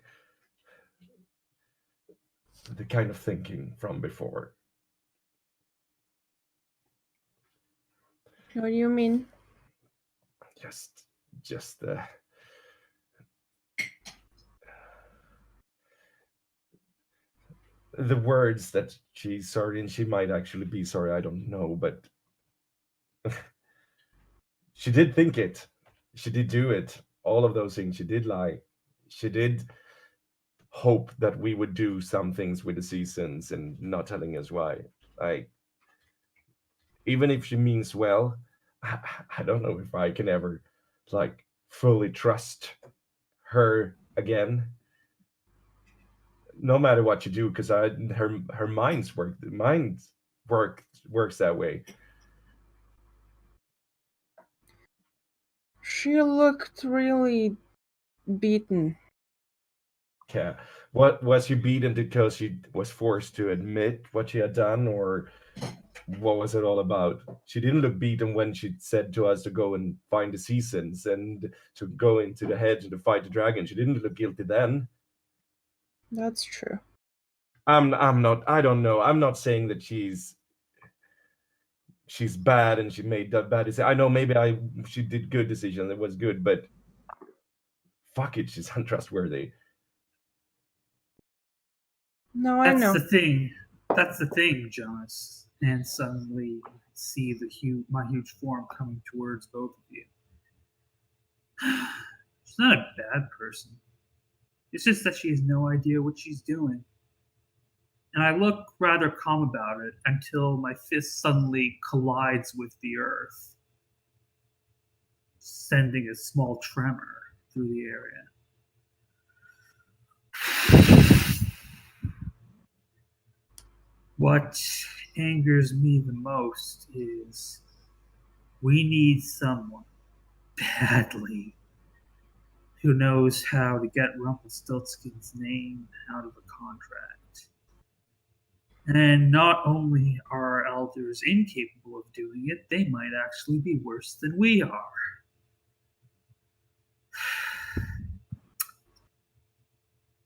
the kind of thinking from before. What do you mean? Just the the words that she's sorry, and she might actually be sorry, I don't know, but she did think it. She did do it. All of those things. She did lie. She did hope that we would do some things with the seasons and not telling us why. Like, even if she means well, I don't know if I can ever like fully trust her again. No matter what you do, because her mind works that way. She looked really beaten. Yeah. What was she beaten because she was forced to admit what she had done, or what was it all about? She didn't look beaten when she said to us to go and find the seasons and to go into the hedge and to fight the dragon. She didn't look guilty then. That's true. I'm not. I don't know. I'm not saying that she's bad and she made that bad decision. I know maybe she did good decision. It was good, but fuck it, she's untrustworthy. No, I know. That's the thing, Jonas. And suddenly you can see my huge form coming towards both of you. She's not a bad person. It's just that she has no idea what she's doing. And I look rather calm about it until my fist suddenly collides with the earth, sending a small tremor through the area. What angers me the most is we need someone badly who knows how to get Rumpelstiltskin's name out of a contract. And not only are our elders incapable of doing it, they might actually be worse than we are.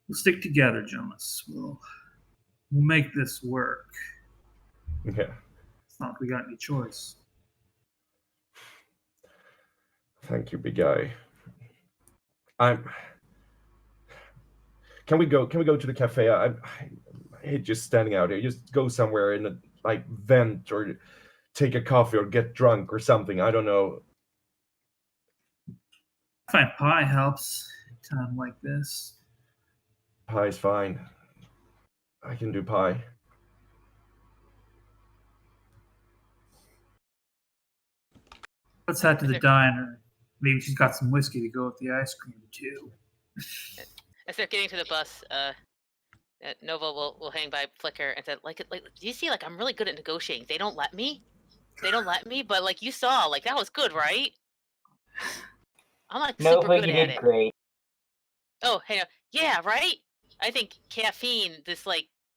We'll stick together, Jonas. We'll make this work. Yeah. It's not like we got any choice. Thank you, big guy. Can we go to the cafe? I hate just standing out here. Just go somewhere in a like vent or take a coffee or get drunk or something. I don't know. I find pie helps in a time like this. Pie's fine. I can do pie. Let's head to the diner. Maybe she's got some whiskey to go with the ice cream too. As they're getting to the bus, Nova will hang by Flicker and said, like, do you see, like, I'm really good at negotiating. They don't let me, but like you saw, like that was good, right? I'm like super good you at did it. Great. Oh, hey, yeah, right. I think caffeine.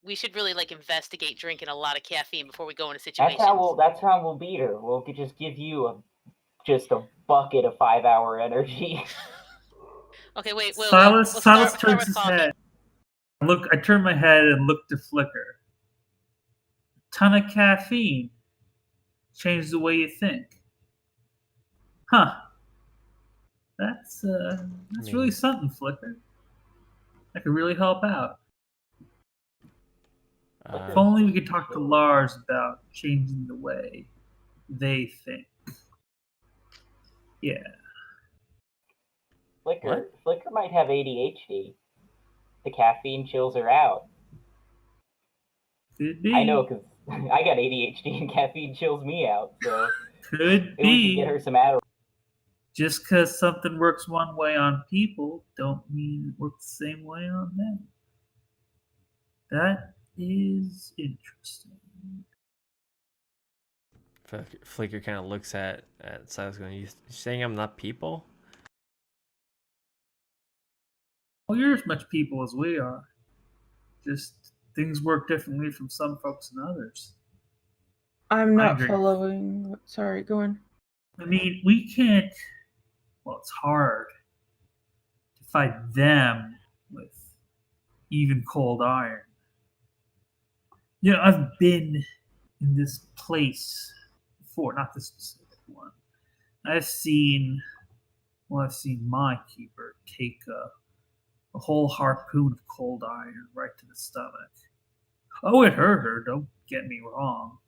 We should really like investigate drinking a lot of caffeine before we go into situations. That's how we'll beat her. We'll just give you just a bucket of 5-hour energy. Okay, wait. Silas turns his head. I turn my head and look to Flicker. A ton of caffeine changes the way you think. Huh. That's really something, Flicker. That could really help out. If only we could talk to Lars about changing the way they think. Yeah. Flicker might have ADHD. The caffeine chills her out. Could be. I know, because I got ADHD and caffeine chills me out. So could be. We can get her some Adderall. Just because something works one way on people, don't mean it works the same way on them. That is interesting. Flicker kind of looks at Silas going, you saying I'm not people? Well, you're as much people as we are. Just things work differently from some folks and others. I'm not following. Sorry, go on. I mean, we can't... Well, it's hard to fight them with even cold iron. You know, I've been in this place before, not this specific one. I've seen my keeper take a whole harpoon of cold iron right to the stomach. Oh, it hurt her, don't get me wrong.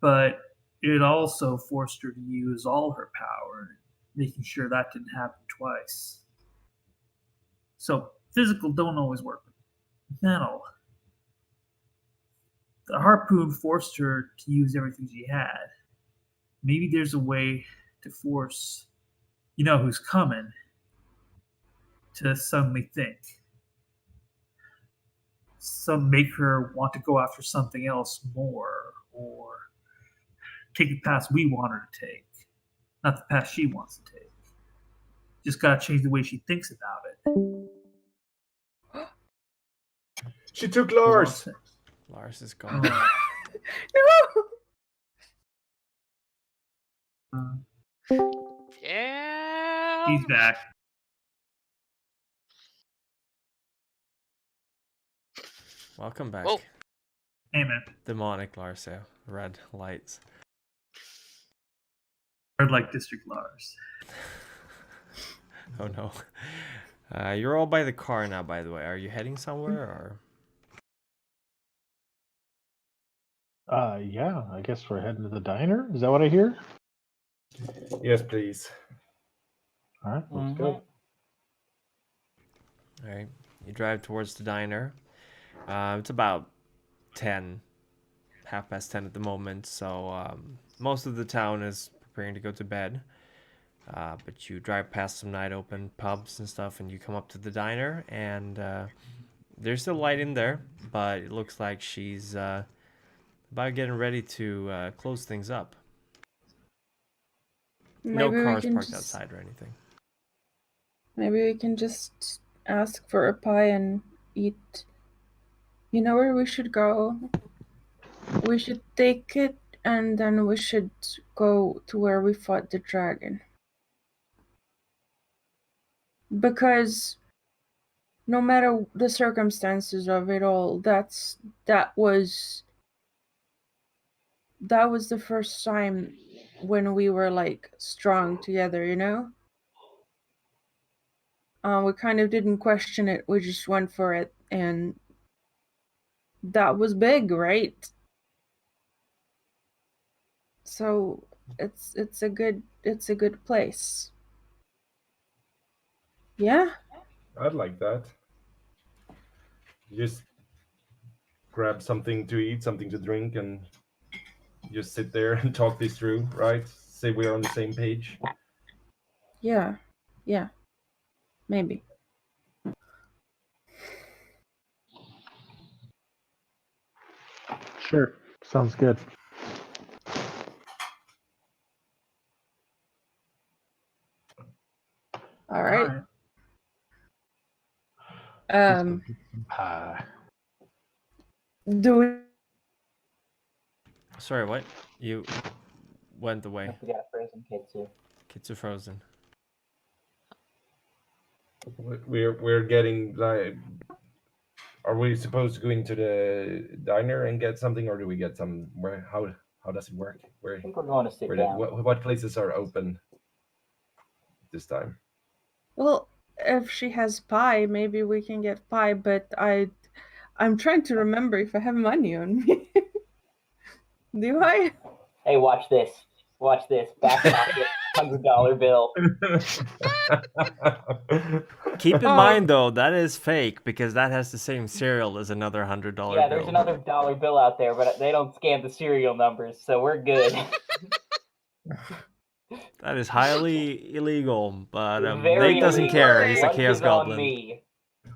But it also forced her to use all her power, making sure that didn't happen twice. So physical don't always work. Mental. The harpoon forced her to use everything she had. Maybe there's a way to force, who's coming, to suddenly think. Some make her want to go after something else more, or take the path we want her to take, not the path she wants to take. Just gotta change the way she thinks about it. She took Lars. Lars is gone. Yeah. He's back. Welcome back. Whoa. Amen. Demonic Lars, yeah. Red lights. Red Light District Lars. Oh no. You're all by the car now, by the way. Are you heading somewhere, or? Yeah, I guess we're heading to the diner. Is that what I hear? Yes, please. All right, let's go. All right. You drive towards the diner. It's about 10, 10:30 at the moment, so most of the town is preparing to go to bed. But you drive past some night open pubs and stuff, and you come up to the diner, and there's still light in there, but it looks like she's about getting ready to close things up. No cars parked outside or anything. Maybe we can just ask for a pie and eat. You know where we should go? We should take it, and then we should go to where we fought the dragon. Because no matter the circumstances of it all, that was the first time when we were like strong together, you know? We kind of didn't question it, we just went for it, and that was big, right? So it's a good place. Yeah? I'd like that. Just grab something to eat, something to drink, and just sit there and talk this through, right? Say we're on the same page. Yeah. Maybe. Sure, sounds good. All right. Pie. Do we? Sorry, what? You went away. We got a frozen kid too. Kids are frozen. We're getting like. Are we supposed to go into the diner and get something, or do we get some? Where? How does it work? I think we're going to sit down. What places are open this time? Well, if she has pie, maybe we can get pie. But I'm trying to remember if I have money on me. Do I? Hey, watch this. Watch this. Back pocket, $100 bill. Keep in mind, though, that is fake because that has the same serial as another $100 bill. Yeah, there's another dollar bill out there, but they don't scan the serial numbers, so we're good. That is highly illegal, but Very Nate doesn't illegal. care. He's a Lunch Chaos is Goblin. on me.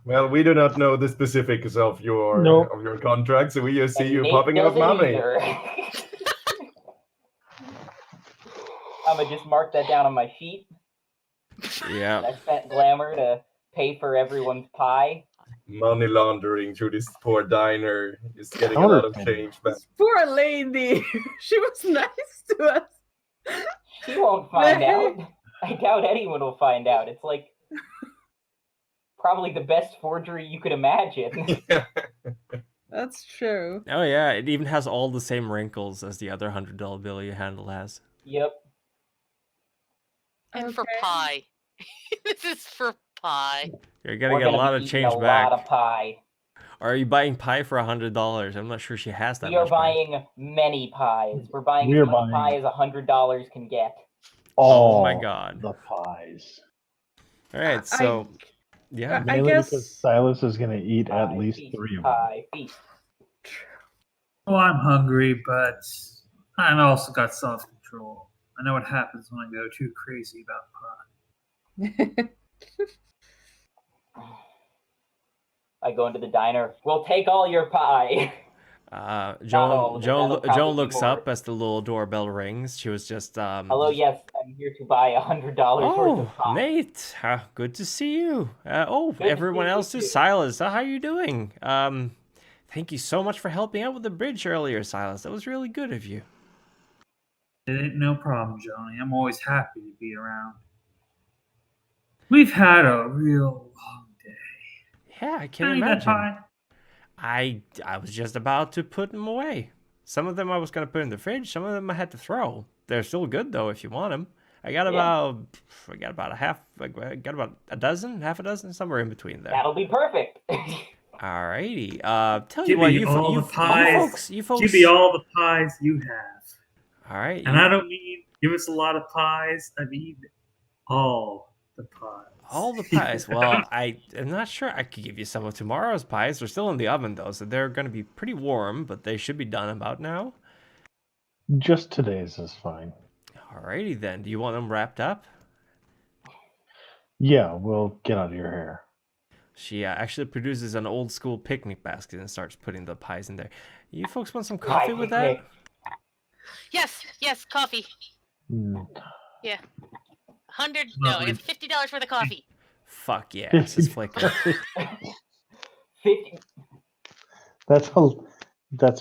Well, we do not know the specifics of your contract, so we just see you Nate popping out doesn't money. either. I'm gonna just mark that down on my sheet. Yeah. I spent glamour to pay for everyone's pie. Money laundering through this poor diner is getting a lot of change back. Poor lady. She was nice to us. She won't find out. I doubt anyone will find out. It's like probably the best forgery you could imagine. Yeah. That's true. Oh yeah, it even has all the same wrinkles as the other $100 bill you handle has. Yep. And for pie. This is for pie. You're gonna get a lot of change back. A lot of pie. Are you buying pie for $100? I'm not sure she has that. We are much pie. buying many pies. We're buying We as are much buying- pie as $100 can get. Oh my god. The pies. All right, so yeah. I Mainly guess- because Silas is going to eat at Pie, least feast, 3 of them. pie, feast. Oh, I'm hungry, but I've also got self-control. I know what happens when I go too crazy about pie. I go into the diner. We'll take all your pie. all Joan of it, that'll probably Joan be looks more. up as the little doorbell rings. She was just Hello, yes, I'm here to buy $100 worth of pie. Nate, good to see you. Good to Everyone see you else too. is Silas. How are you doing? Thank you so much for helping out with the bridge earlier, Silas. That was really good of you. It ain't no problem, Johnny. I'm always happy to be around. We've had a real long day. Yeah, I can I need that imagine. pie. I was just about to put them away. Some of them I was going to put in the fridge. Some of them I had to throw. They're still good though if you want them. I got about half a dozen, somewhere in between there. That'll be perfect. Alrighty. Tell Give you what, me all the pies. you folks. Give me all the pies you have. All right. And I don't mean give us a lot of pies. I mean all the pies. All the pies. Well, I'm not sure I could give you some of tomorrow's pies. They're still in the oven though, so they're going to be pretty warm, but they should be done about now. Just today's is fine. Alrighty then. Do you want them wrapped up? Yeah, we'll get out of your hair. She actually produces an old school picnic basket and starts putting the pies in there. You folks want some coffee with that? picnic. Yes, coffee. Mm. Yeah. I have $50 worth of coffee. Fuck yeah, says Flicker. 50. That's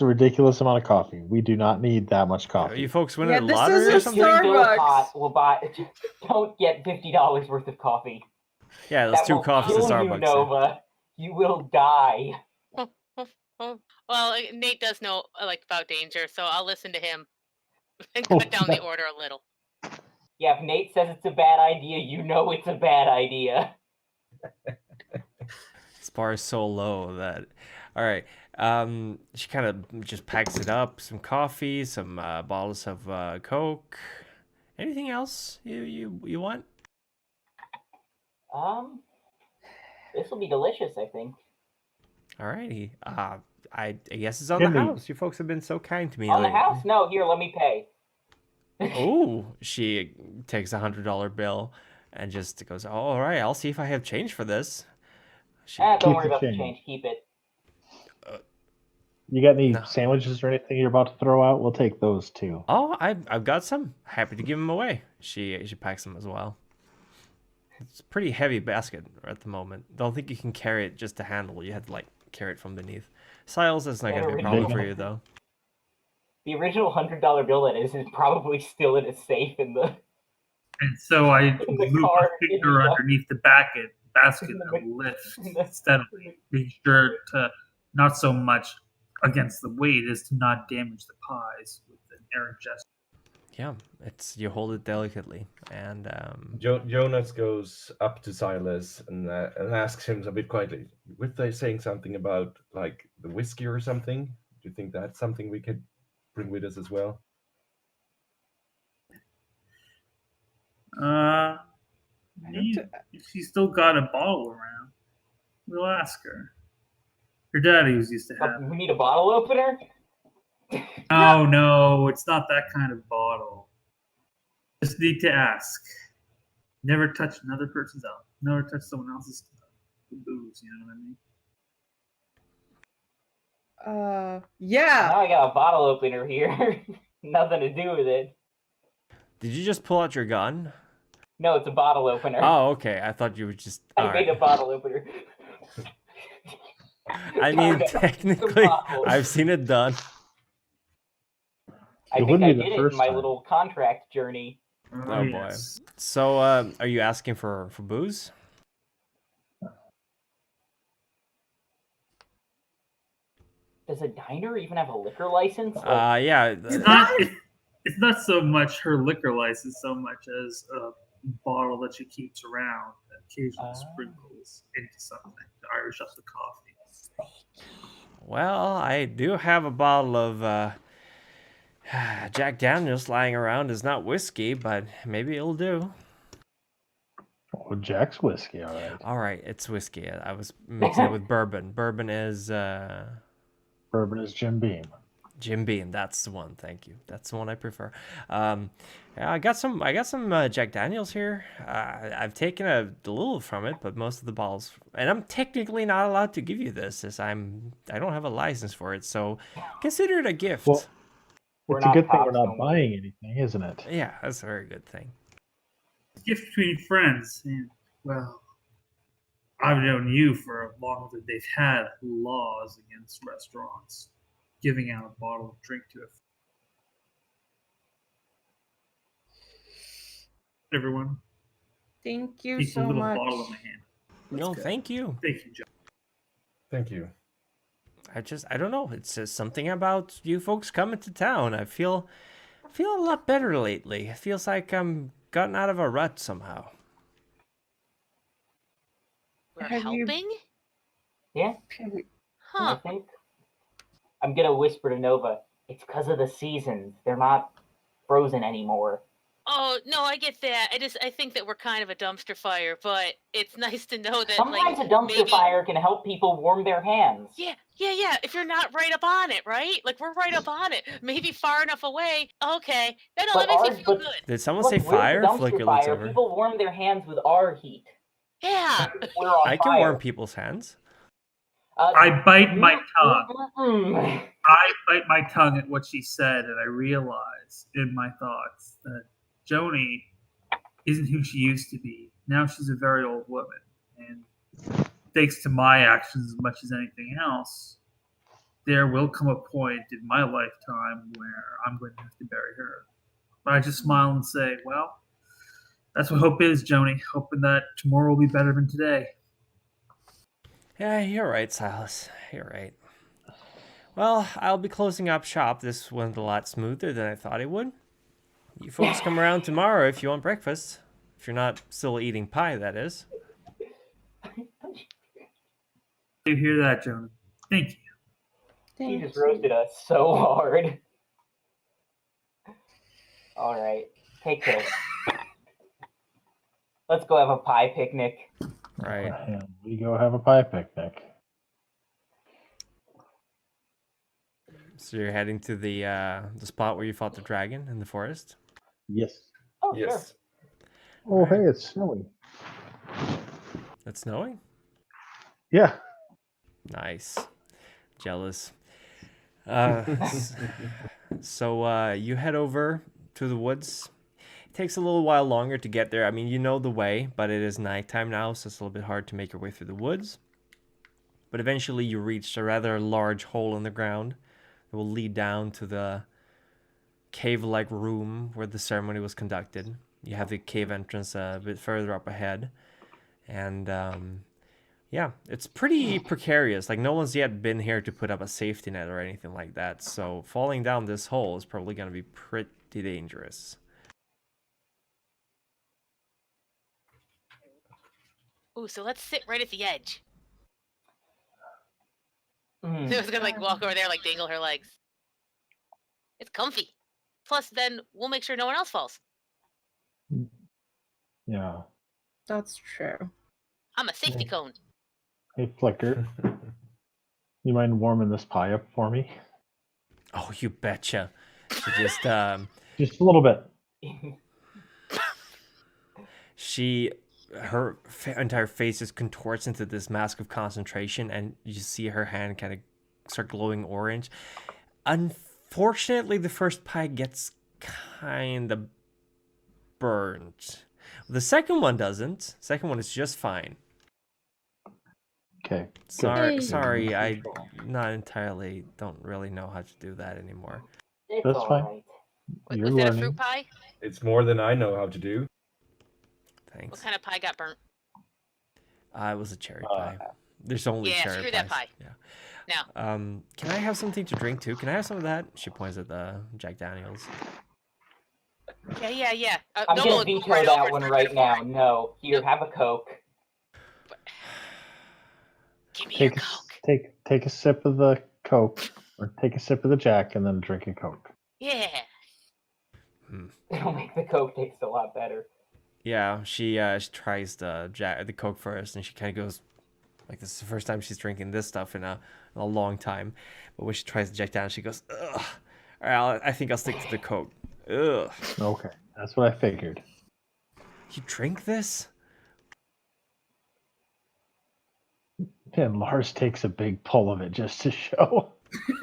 a ridiculous amount of coffee. We do not need that much coffee. You folks win Yeah, a this lottery or isn't something? Starbucks. We'll buy. Don't get $50 worth of coffee. Yeah, those That two will coffees at kill Starbucks. You, Nova. You will die. Well, Nate does know about danger, so I'll listen to him and Oh, cut down the order a little. Yeah, if Nate says it's a bad idea, you know it's a bad idea. This bar is so low that. All right. She kind of just packs it up. Some coffee, some bottles of Coke. Anything else you want? This will be delicious, I think. Alrighty. I guess it's on the house. You folks have been so kind to me. On the house? No, here, let me pay. Oh, she takes $100 bill and just goes, "Oh, all right, I'll see if I have change for this." Don't worry about the change. Keep it. You got any sandwiches or anything you're about to throw out? We'll take those too. Oh, I've got some. Happy to give them away. She packs them as well. It's a pretty heavy basket at the moment. Don't think you can carry it just to handle. You have to carry it from beneath. Silas, that's not gonna be a problem for you though. The original $100 bill that is probably still in a safe in the. And so I in the loop car, a finger underneath the basket and lift steadily, being sure to not so much against the weight as to not damage the pies with an errant gesture. Yeah, you hold it delicately, and Jonas goes up to Silas and asks him a bit quietly, "Were they saying something about the whiskey or something? Do you think that's something we could bring with us as well?" If she's still got a bottle around, we'll ask her. Her daddy was used to have. We need a bottle opener? Oh no, it's not that kind of bottle. Just need to ask. Never touch another person's alcohol. Never touch someone else's booze, you know what I mean? Yeah. Now I got a bottle opener here. Nothing to do with it. Did you just pull out your gun? No, it's a bottle opener. Oh, okay. I thought you were just. I made a bottle opener. I mean, technically, I've seen it done. I think I did it in my little contract journey. Oh boy. So, are you asking for booze? Does a diner even have a liquor license? Yeah. It's not so much her liquor license, so much as a bottle that she keeps around that occasionally sprinkles into something to Irish up the coffee. Well, I do have a bottle of Jack Daniels lying around. It's not whiskey, but maybe it'll do. Oh, Jack's whiskey, all right. All right, it's whiskey. I was mixing it with bourbon. Bourbon is Jim Beam. Jim Beam. That's the one. Thank you. That's the one I prefer. Yeah, I got some Jack Daniels here. I've taken a little from it, but most of the bottles. And I'm technically not allowed to give you this, as I don't have a license for it. So consider it a gift. Well, We're it's a not good thing we're cops, not don't buying anything, isn't it? Yeah, that's a very good thing. Gift between friends. And, well, I've known you for as long as they've had laws against restaurants giving out a bottle of drink to everyone. Thank you Keep a so little much. bottle in my hand. No, thank you. Thank you, John. Thank you. I don't know. It says something about you folks coming to town. I feel a lot better lately. It feels like I'm gotten out of a rut somehow. We're Have you- helping? Yeah, Huh. I think. I'm gonna whisper to Nova. It's because of the seasons. They're not frozen anymore. Oh, no, I get that. I think that we're kind of a dumpster fire, but it's nice to know that Sometimes like a dumpster maybe... fire can help people warm their hands. Yeah. If you're not right up on it, right? Like we're right up on it. Maybe far enough away. Okay. No, But that makes me ours- feel but- good. Did someone Look, say we're the fire? dumpster Flicker looks fire. over. People warm their hands with our heat. Yeah. We're on I can fire. warm people's hands. I bite my tongue. Mm-mm. I bite my tongue at what she said, and I realize in my thoughts that Joni isn't who she used to be. Now she's a very old woman, and thanks to my actions as much as anything else, there will come a point in my lifetime where I'm going to have to bury her. But I just smile and say, well, that's what hope is, Joni. Hoping that tomorrow will be better than today. Yeah, you're right, Silas. You're right. Well, I'll be closing up shop. This went a lot smoother than I thought it would. You folks come around tomorrow if you want breakfast. If you're not still eating pie, that is. You hear that, Joni? Thank you. He Thank just you. roasted us so hard. All right, take care. Let's go have a pie picnic. Right. And we go have a pie picnic. So you're heading to the spot where you fought the dragon in the forest? Yes. Oh, Yes. Oh, hey, it's snowing. It's snowing? Yeah. Nice. Jealous. So you head over to the woods. It takes a little while longer to get there. I mean, you know the way, but it is nighttime now, so it's a little bit hard to make your way through the woods. But eventually you reach a rather large hole in the ground that will lead down to the cave-like room where the ceremony was conducted. You have the cave entrance a bit further up ahead. And yeah, it's pretty precarious. Like, no one's yet been here to put up a safety net or anything like that. So falling down this hole is probably going to be pretty dangerous. Ooh, so let's sit right at the edge. Mm. So I was gonna like walk over there, like dangle her legs. It's comfy. Plus, then we'll make sure no one else falls. Yeah. That's true. I'm a safety cone. Hey, Flicker, you mind warming this pie up for me? Oh, you betcha. So just Just a little bit. her entire face just contorts into this mask of concentration, and you see her hand kind of start glowing orange. Unfortunately, the first pie gets kind of burnt. The second one doesn't. Second one is just fine. Okay. Sorry, I don't really know how to do that anymore. It's That's all fine. right. You're Was that a learning. fruit pie? It's more than I know how to do. What Thanks. kind of pie got burnt? It was a cherry pie. There's only Yeah, cherry screw pies. that pie. Yeah. No. Can I have something to drink too? Can I have some of that? She points at the Jack Daniels. Yeah. I'm no, gonna we'll veto right that over one and right start now. No, here, have a Coke. Give me your Take Coke. take a sip of the Coke, or take a sip of the Jack and then drink a Coke. Yeah. It'll make the Coke taste a lot better. Yeah, she tries the Coke first, and she kind of goes, like, this is the first time she's drinking this stuff in a long time. But when she tries the Jack Daniels, she goes, ugh. All right, I think I'll stick to the Coke. Ugh. Okay, that's what I figured. You drink this? And Lars takes a big pull of it just to show.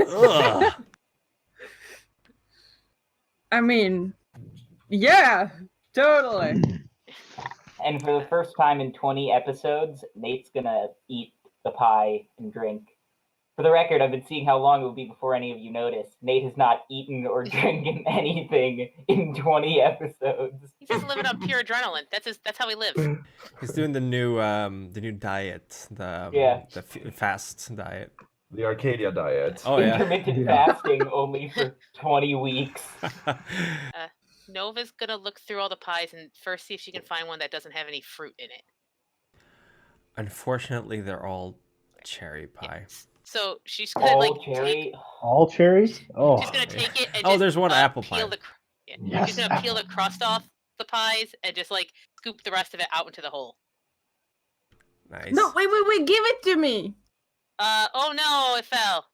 Ugh. I mean, yeah, totally. And for the first time in 20 episodes, Nate's gonna eat the pie and drink. For the record, I've been seeing how long it will be before any of you notice. Nate has not eaten or drinking anything in 20 episodes. He's just living on pure adrenaline. That's how he lives. He's doing the new diet, the fast diet. The Arcadia diet. Oh yeah. Intermittent fasting only for 20 weeks. Nova's gonna look through all the pies and first see if she can find one that doesn't have any fruit in it. Unfortunately, they're all cherry pie. Yeah. So she's gonna all cherries. Oh, she's gonna take it and there's one apple pie. Yes. She's gonna peel the crust off the pies and just like scoop the rest of it out into the hole. Nice. No, wait, give it to me. Oh no, it fell.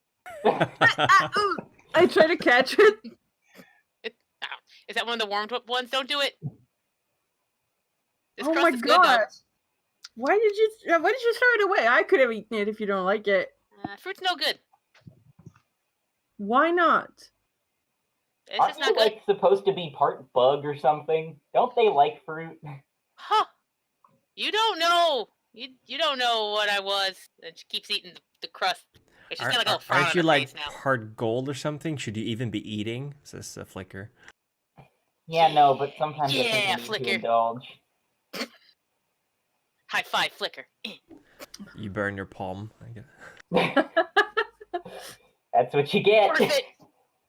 I try to catch it. Is that one of the warmed up ones? Don't do it. This Oh crust my is god! Good, why did you throw it away? I could have eaten it if you don't like it. Fruit's no good. Why not? It's Aren't just not you good. like supposed to be part bug or something? Don't they like fruit? Huh? You don't know. You don't know what I was. And she keeps eating the crust. She's gonna go frown aren't on you her like face now. hard gold or something? Should you even be eating? Says Flicker. Yeah, no, but sometimes I Yeah, think we need Flicker. to indulge. High five, Flicker. You burn your palm. I guess. That's what you get. Worth it.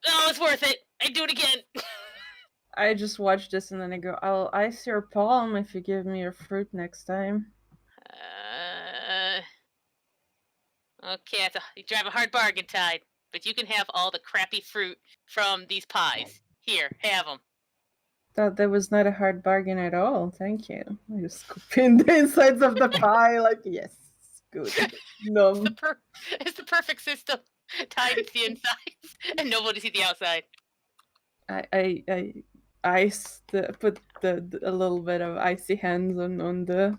Oh, it's worth it. I do it again. I just watch this and then I go, I'll ice your palm if you give me your fruit next time. Okay, you drive a hard bargain, Tide, but you can have all the crappy fruit from these pies. Here, have them. That was not a hard bargain at all. Thank you. I just scoop in the insides of the pie, like, yes, good. No. It's the perfect system. Tide is the insides, and nobody see the outside. I put a little bit of icy hands on the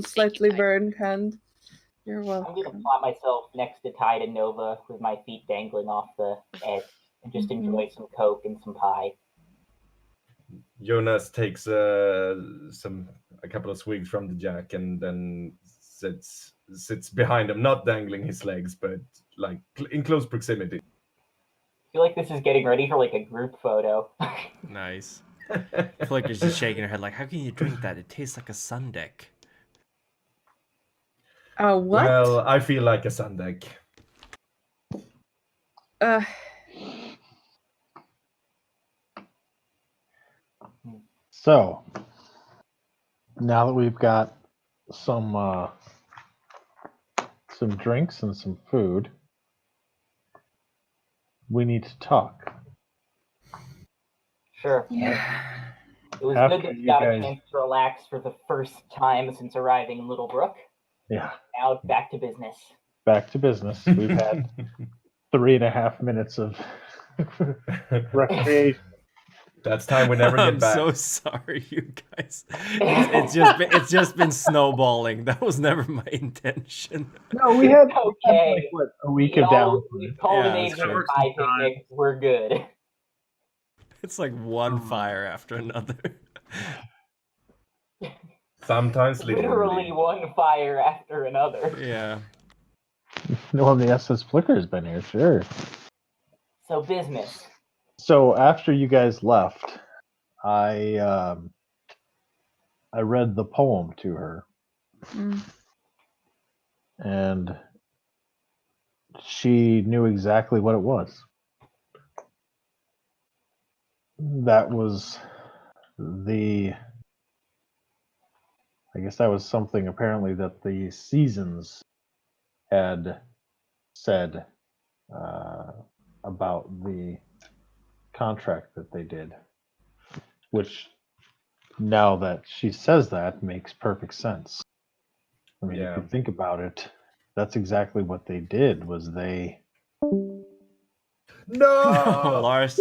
slightly burned hand. You're welcome. I'm gonna plot myself next to Tide and Nova with my feet dangling off the edge and just enjoy some Coke and some pie. Jonas takes a couple of swigs from the Jack and then sits behind him, not dangling his legs, but like in close proximity. I feel like this is getting ready for like a group photo. Nice. Flicker's just shaking her head like, how can you drink that? It tastes like a sun deck. What? Well, I feel like a sun deck. So, now that we've got some drinks and some food, we need to talk. Sure. Yeah. It was good that we got a chance to relax for the first time since arriving in Littlebrook. Yeah. Now back to business. Back to business. We've had 3.5 minutes of recreation. That's time we never get back. I'm so sorry, you guys. It's just been snowballing. That was never my intention. No, we had okay. A week of downtime. We culminated in pie picnic. We're good. It's like one fire after another. Sometimes literally one fire after another. Yeah. No, the SS Flicker's been here, sure. So business. So after you guys left, I read the poem to her, and she knew exactly what it was. That was I guess that was something apparently that the seasons had said about the contract that they did, which now that she says that makes perfect sense. I mean, if you think about it, that's exactly what they did. Was they? No, Lars.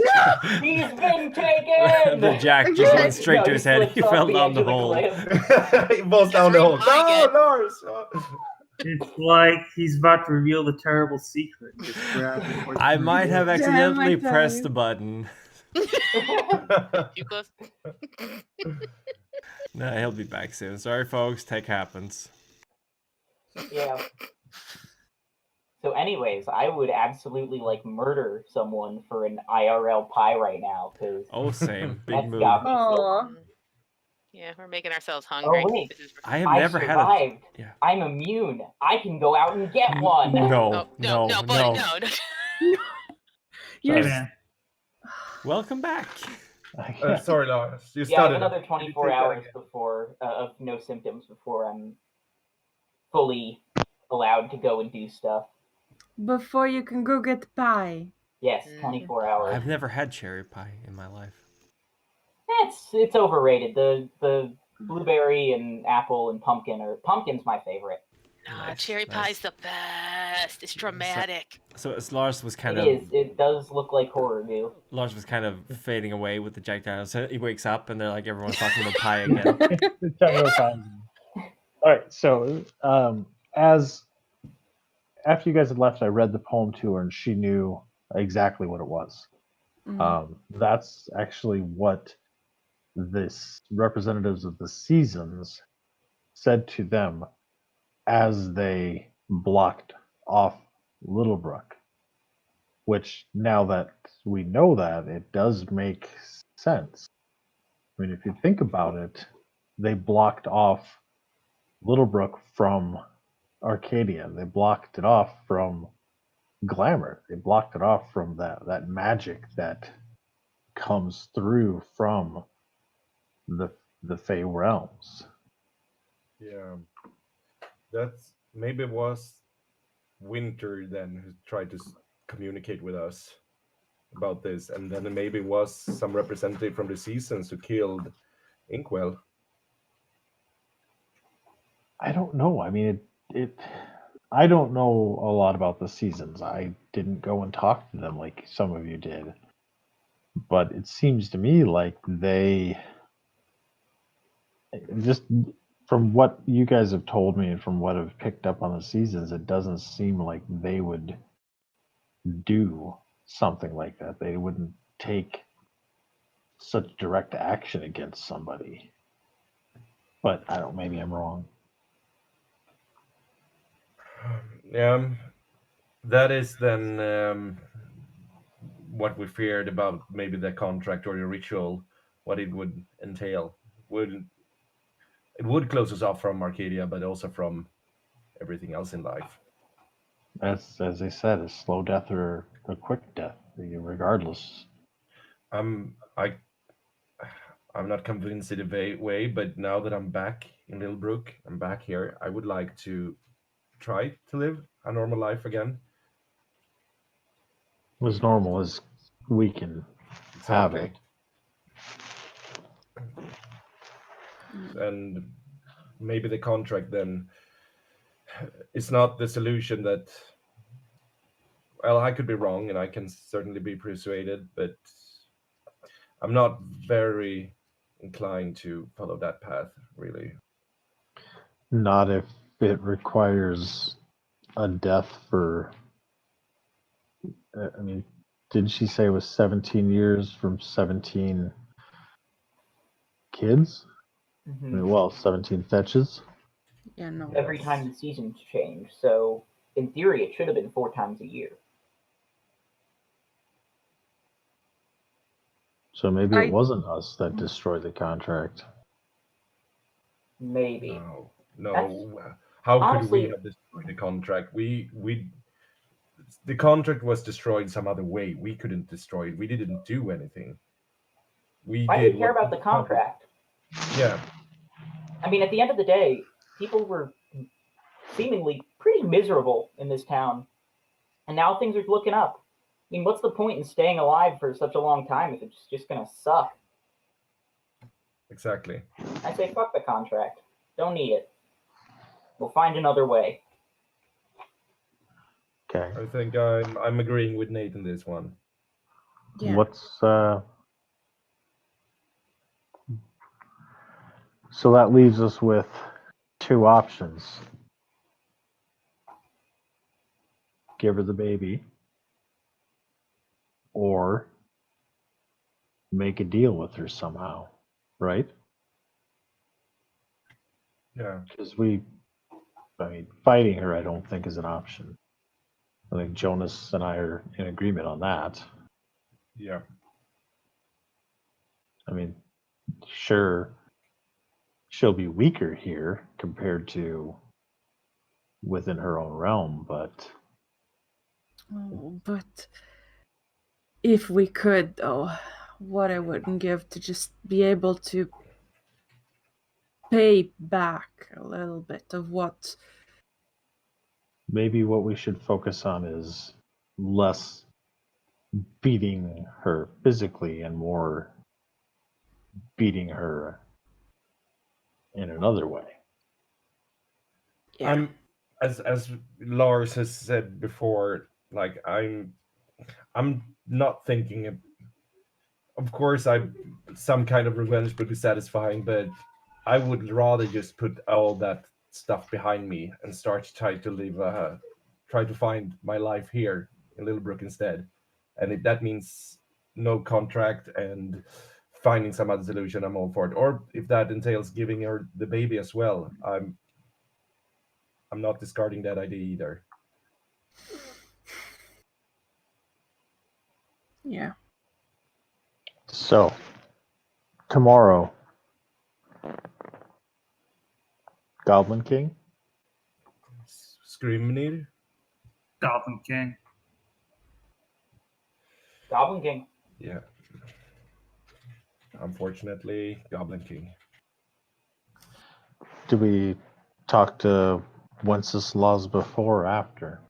He's been taken. The jack just went straight to his head. He fell down the hole. He falls down the hole. No, Lars. It's like he's about to reveal the terrible secret. I might have accidentally pressed the button. Too close. No, he'll be back soon. Sorry, folks. Tech happens. Yeah. So, anyways, I would absolutely murder someone for an IRL pie right now because same big that's move. got me so. Yeah, we're making ourselves hungry. Oh wait, I have never survived. had a. Yeah. I'm immune. I can go out and get one. No. Yeah. Welcome back. Sorry, Lars. You I have started. another 24 hours before of no symptoms before I'm fully allowed to go and do stuff. Before you can go get pie. Yes, 24 hours. I've never had cherry pie in my life. It's overrated. The blueberry and apple and pumpkin's my favorite. Nah, cherry pie's the best. It's dramatic. So as Lars was kind of... It does look like horror goo. Lars was kind of fading away with the Jack Daniels. So he wakes up and they're like, everyone's talking about pie again. All right, so after you guys had left, I read the poem to her and she knew exactly what it was. That's actually what this representatives of the seasons said to them as they blocked off Littlebrook, which now that we know that, it does make sense. I mean, if you think about it, they blocked off Littlebrook from Arcadia. They blocked it off from Glamour. They blocked it off from that magic that comes through from the Fey realms. Yeah, that's maybe it was Winter then who tried to communicate with us about this, and then maybe it was some representative from the seasons who killed Inkwell. I don't know. I mean, I don't know a lot about the seasons. I didn't go and talk to them like some of you did. But it seems to me like they, just from what you guys have told me and from what I've picked up on the seasons, it doesn't seem like they would do something like that. They wouldn't take such direct action against somebody. But I don't, maybe I'm wrong. Yeah, that is then what we feared about maybe the contract or the ritual, what it would entail. It would close us off from Arcadia, but also from everything else in life. As they said, a slow death or a quick death, regardless. I'm not convinced in a way, but now that I'm back in Littlebrook, I'm back here, I would like to try to live a normal life again. As normal as we can have it. And maybe the contract then is not the solution that, well, I could be wrong and I can certainly be persuaded, but I'm not very inclined to follow that path, really. Not if it requires a death for, I mean, did she say it was 17 years from 17 kids? Mm-hmm. I mean, well, 17 fetches. Yeah, no. Every time the seasons change, so in theory it should have been 4 times a year. So maybe it wasn't us that destroyed the contract. Maybe. No. How honestly, could we have destroyed the contract? The contract was destroyed some other way. We couldn't destroy it. We didn't do anything. Why do you care about the contract? Yeah. I mean, at the end of the day, people were seemingly pretty miserable in this town. And now things are looking up. I mean, what's the point in staying alive for such a long time if it's just going to suck? Exactly. I say fuck the contract. Don't need it. We'll find another way. Okay. I think I'm agreeing with Nate in this one. Yeah. So that leaves us with two options. Give her the baby, or make a deal with her somehow, right? Yeah. Because fighting her I don't think is an option. I think Jonas and I are in agreement on that. Yeah. I mean, sure, she'll be weaker here compared to within her own realm, but... Oh, but if we could, though, what I wouldn't give to just be able to pay back a little bit of what... Maybe what we should focus on is less beating her physically and more beating her in another way. Yeah. As Lars has said before, like I'm not thinking of course some kind of revenge would be satisfying, but I would rather just put all that stuff behind me and start to try to find my life here in Littlebrook instead. And if that means no contract and finding some other solution, I'm all for it. Or if that entails giving her the baby as well, I'm not discarding that idea either. Yeah. So, tomorrow, Goblin King? Screamnir? Goblin King. Goblin King. Yeah. Unfortunately, Goblin King. Do we talk to Wenceslas before or after?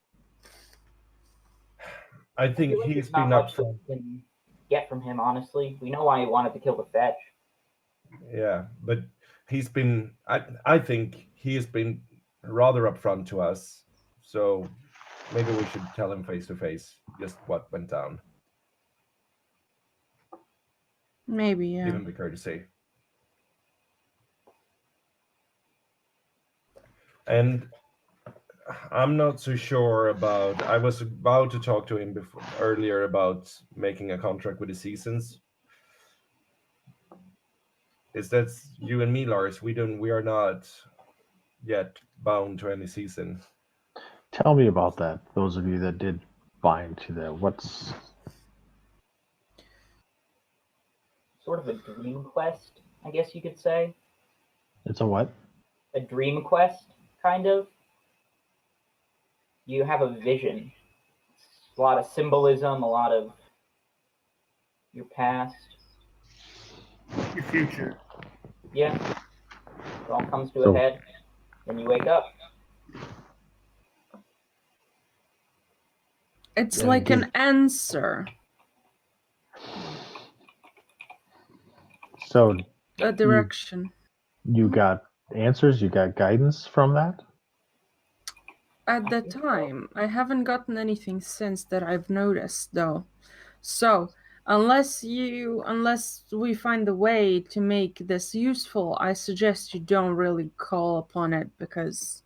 I think feel like he's there's not been much up that we can get from him, honestly. We know why he wanted to kill the fetch. Yeah, but he's been I think he has been rather upfront to us. So maybe we should tell him face to face just what went down. Maybe, yeah. Give him the courtesy. And I'm not so sure about. I was about to talk to him earlier about making a contract with the seasons. Is that you and me, Lars? We are not yet bound to any season. Tell me about that. Those of you that did bind to that, what's Sort of a dream quest, I guess you could say. it's a what? A dream quest, kind of. You have a vision. It's a lot of symbolism, a lot of your past. Your future. Yeah. It all comes to a head. Then you wake up. It's like an answer. So A direction. you got answers, you got guidance from that? At the time, I haven't gotten anything since that I've noticed, though. So, unless we find a way to make this useful, I suggest you don't really call upon it, because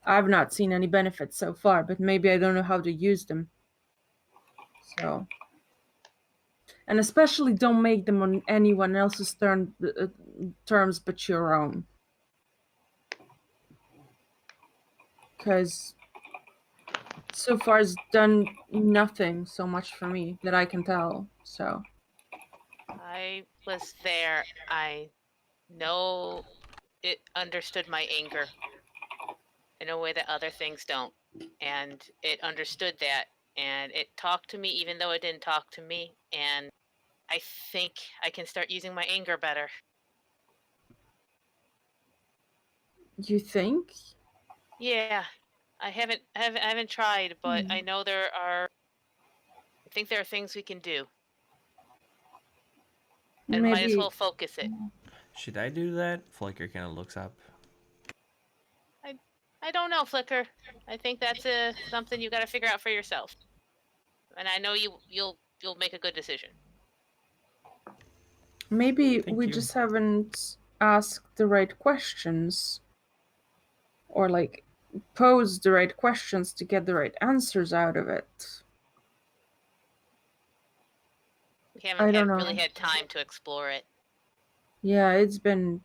I've not seen any benefits so far, but maybe I don't know how to use them. So, and especially don't make them on anyone else's terms but your own. Because so far it's done nothing so much for me that I can tell. So I was there. I know it understood my anger in a way that other things don't. And it understood that. And it talked to me even though it didn't talk to me. And I think I can start using my anger better. you think? Yeah. I haven't tried, but I know I think there are things we can do. And might as well focus it. Should I do that? Flicker kind of looks up. I don't know, Flicker. I think that's something you got to figure out for yourself. And I know you'll make a good decision. Maybe Thank we you. just haven't asked the right questions, or like posed the right questions to get the right answers out of it. We haven't really had time to explore it. Yeah, it's been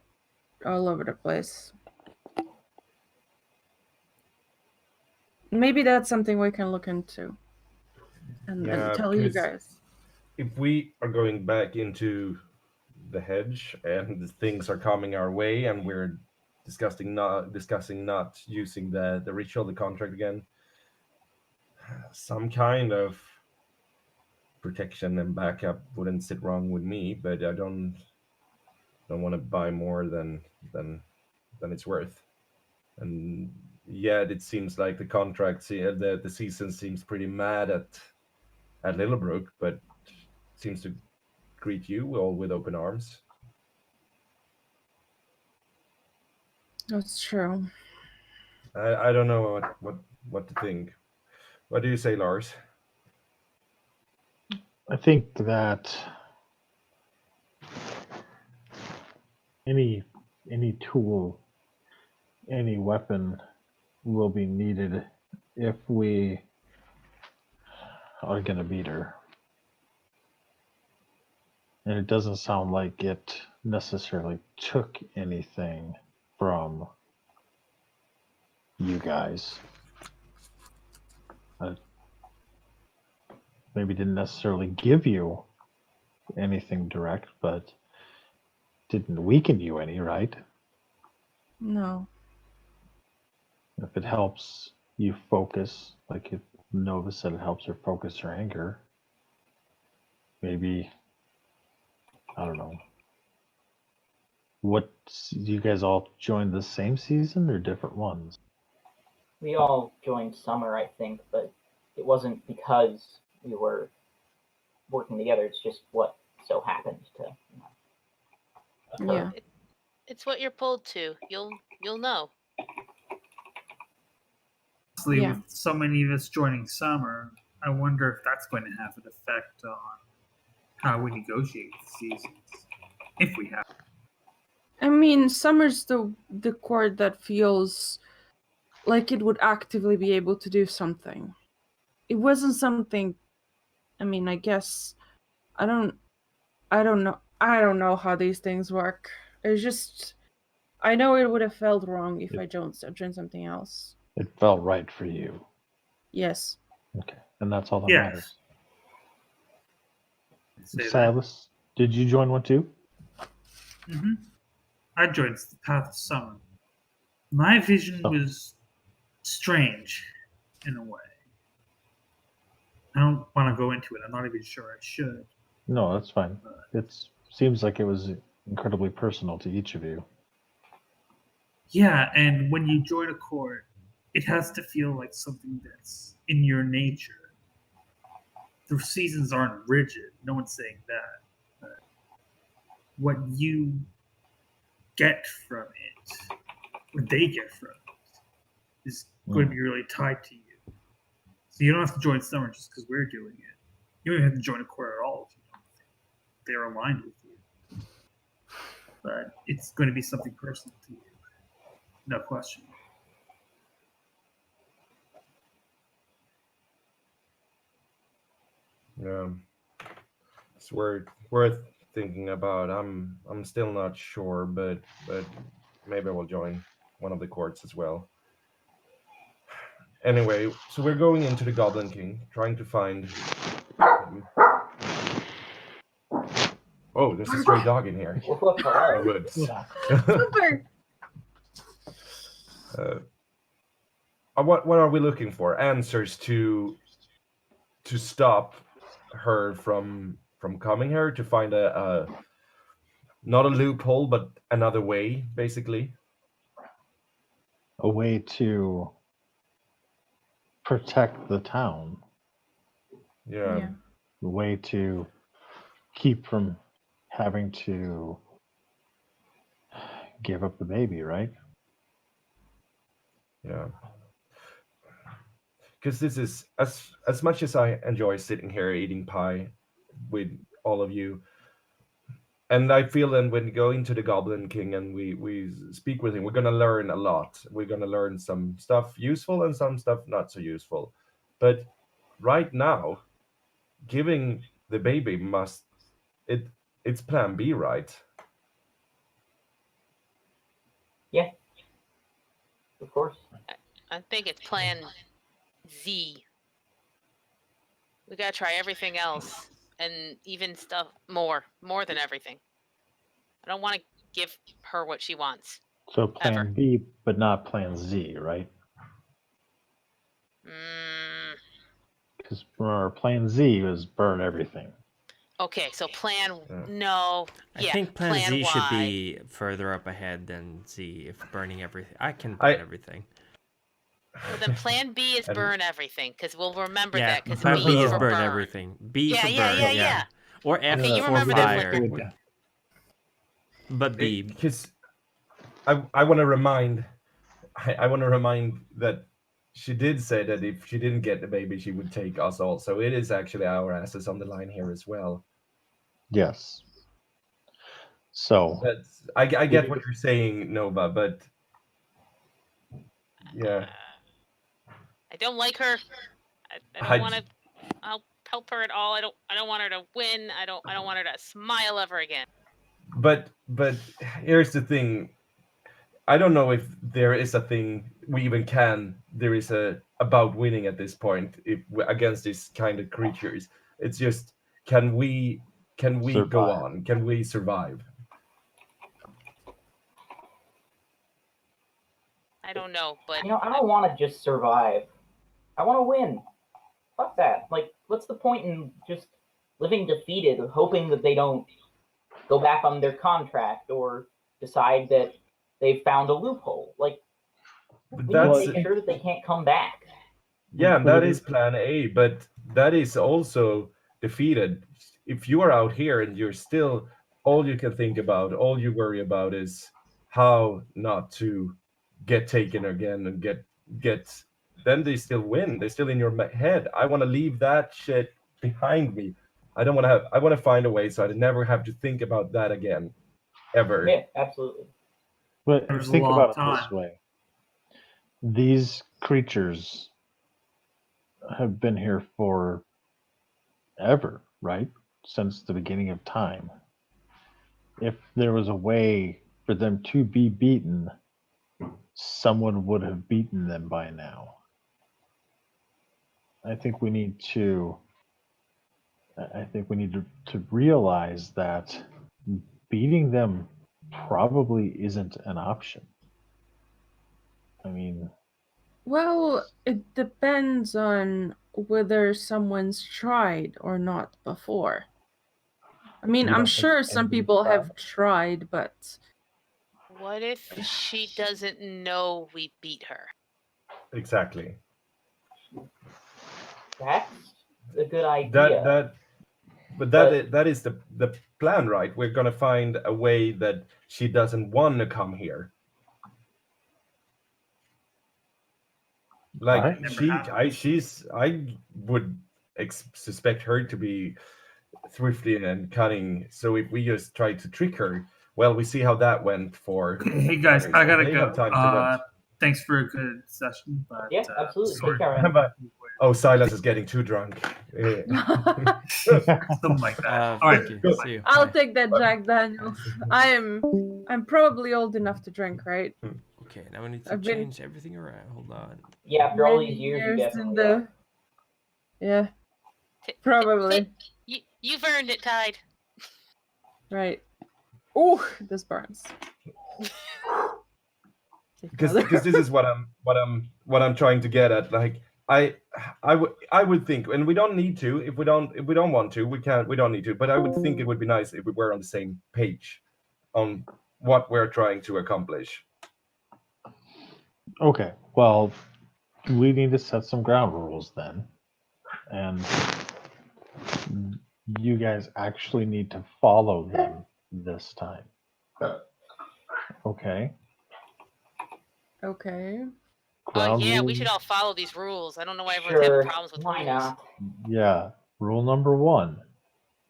all over the place. Maybe that's something we can look into and tell you guys. If we are going back into the hedge and things are coming our way and we're discussing not using the ritual, the contract again, some kind of protection and backup wouldn't sit wrong with me, but I don't want to buy more than it's worth. And yet it seems like the contract, the season seems pretty mad at Littlebrook, but seems to greet you all with open arms. That's true. I don't know what to think. What do you say, Lars? I think that any tool, any weapon will be needed if we are going to beat her. And it doesn't sound like it necessarily took anything from you guys. Maybe didn't necessarily give you anything direct, but didn't weaken you any, right? No. If it helps you focus, like if Nova said it helps her focus her anger, maybe, I don't know. What, you guys all joined the same season or different ones? We all joined summer, I think, but it wasn't because we were working together. It's just what so happened to. Yeah. It's what you're pulled to. You'll know. Honestly, with so many of us joining summer, I wonder if that's going to have an effect on how we negotiate the seasons, if we have. I mean, summer's the court that feels like it would actively be able to do something. It wasn't something. I mean, I guess I don't know. I don't know how these things work. It's just, I know it would have felt wrong if I joined something else. It felt right for you. Yes. Okay, and that's all that matters. Say Silas, did you join one too? Mm-hmm. I joined the Path of Summer. My vision was strange, in a way. I don't want to go into it. I'm not even sure I should. No, that's fine. It seems like it was incredibly personal to each of you. Yeah, and when you join a court, it has to feel like something that's in your nature. The seasons aren't rigid. No one's saying that. But what you get from it, what they get from it, is going to be really tied to you. So you don't have to join Summer just because we're doing it. You don't even have to join a court at all if you don't think they're aligned with you. But it's going to be something personal to you. No question. Yeah, it's worth thinking about. I'm still not sure, but maybe I will join one of the courts as well. Anyway, so we're going into the Goblin King, trying to find. Oh, there's a stray dog in here. Good. What are we looking for? Answers to stop her from coming here, to find a not a loophole, but another way, basically. A way to protect the town. Yeah. The way to keep from having to give up the baby, right? Yeah. Because this is as much as I enjoy sitting here eating pie with all of you, and I feel that when we go into the Goblin King and we speak with him, we're gonna learn a lot. We're gonna learn some stuff useful and some stuff not so useful. But right now, giving the baby it's plan B, right? Yeah. Of course. I think it's plan Z. We gotta try everything else, and even stuff more than everything. I don't want to give her what she wants. So plan Ever. B, but not plan Z, right? Because remember, plan Z was burn everything. Okay, so plan no. I think plan Z Y should be further up ahead than Z if burning everything. I can burn everything. Well, then plan B is burn everything, because we'll remember that. Because plan B is for burn everything. B for burn. Yeah. Or F Okay, you for remember that, fire. Flicker. But B. Because I want to remind that she did say that if she didn't get the baby, she would take us all. So it is actually our asses on the line here as well. Yes. So I get what you're saying, Nova, but yeah. I don't like her. I don't want to. I'll help her at all. I don't want her to win. I don't want her to smile ever again. But here's the thing. I don't know if there is a thing we even can. There is about winning at this point against these kind of creatures. It's just can we survive. go on? Can we survive? I don't know, but I don't want to just survive. I want to win. Fuck that. Like, what's the point in just living defeated, hoping that they don't go back on their contract or decide that they've found a loophole? Like, we need to make sure that they can't come back. Yeah, that is plan A, but that is also defeated. If you are out here and you're still, all you can think about, all you worry about is how not to get taken again and get then they still win. They're still in your head. I want to leave that shit behind me. I want to find a way so I never have to think about that again, ever. Yeah, absolutely. But think about it this way. These creatures have been here for ever, right? Since the beginning of time. If there was a way for them to be beaten, someone would have beaten them by now. I think we need to realize that beating them probably isn't an option. I mean, well, it depends on whether someone's tried or not before. I mean, I'm sure some people have tried, but what if she doesn't know we beat her? Exactly. That's a good idea. That is the plan, right? We're gonna find a way that she doesn't want to come here. Like I would suspect her to be thrifty and cunning. So if we just try to trick her, well, we see how that went for. Hey guys, I gotta go. Thanks for a good session. But, yeah, absolutely. Take care, man. Oh, Silas is getting too drunk. Something like that. All right, see you. I'll take that, Jack Daniels. I'm probably old enough to drink, right? Okay, now we need to change everything around. Hold on. Yeah, after all these years, you definitely are. Yeah, probably. You've earned it, Tide. Right. Ooh, this burns. Because this is what I'm trying to get at. Like I would think, and we don't need to if we don't want to, we don't need to. But I would think it would be nice if we were on the same page on what we're trying to accomplish. Okay, well, we need to set some ground rules then. And you guys actually need to follow them this time. Okay? Okay. Ground Yeah, we rules. should all follow these rules. I don't know why everyone's having problems with why rules. not? Yeah. Rule number 1.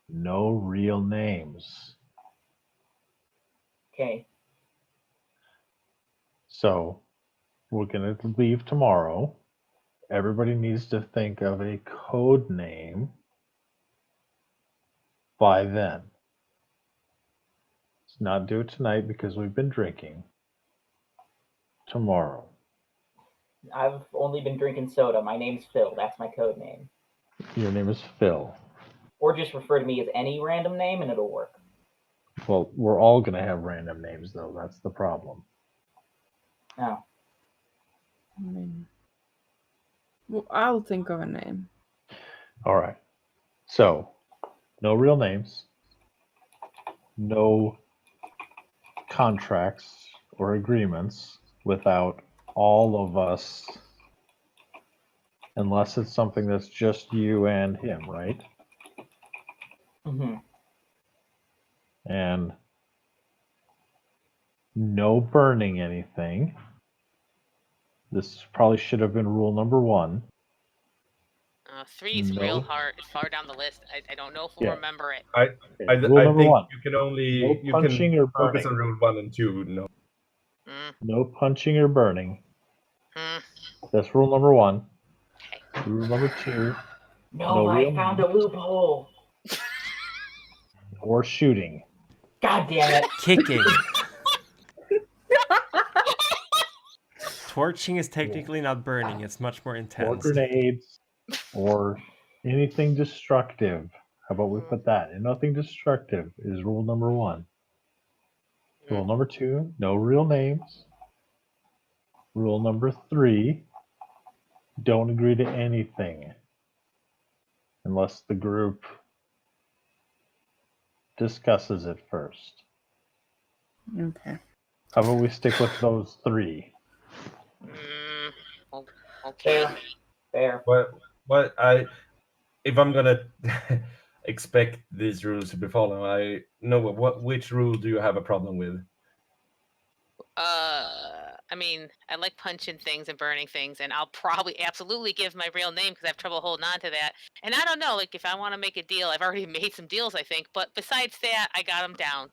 No real names. Okay. So, we're going to leave tomorrow. Everybody needs to think of a code name by then. Let's not do it tonight because we've been drinking. Tomorrow. I've only been drinking soda. My name's Phil. That's my code name. Your name is Phil. Or just refer to me as any random name and it'll work. Well, we're all going to have random names, though. That's the problem. Oh. I mean, well, I'll think of a name. All right. So, no real names. No contracts or agreements without all of us, unless it's something that's just you and him, right? Mm-hmm. And no burning anything. This probably should have been rule number 1. 3 is No. real hard. It's far down the list. I don't know if we'll Yeah. remember it. I Rule number think 1. you can only No punching or focus burning. on rule 1 and 2. No. No punching or burning. Mm. That's rule number 1. Okay. Rule number 2. No, I found a loophole. Or shooting. God damn it. Kicking. Torching is technically not burning. It's much more Or intense. grenades. Or anything destructive. How about we put that? And nothing destructive is rule number 1. Rule number 2, no real names. Rule number 3, don't agree to anything unless the group discusses it first. Okay. How about we stick with those 3? Okay. Fair. What if I'm gonna expect these rules to be followed, I know which rule do you have a problem with? I mean, I like punching things and burning things, and I'll probably absolutely give my real name because I have trouble holding on to that. And I don't know, like if I want to make a deal, I've already made some deals, I think. But besides that, I got them down.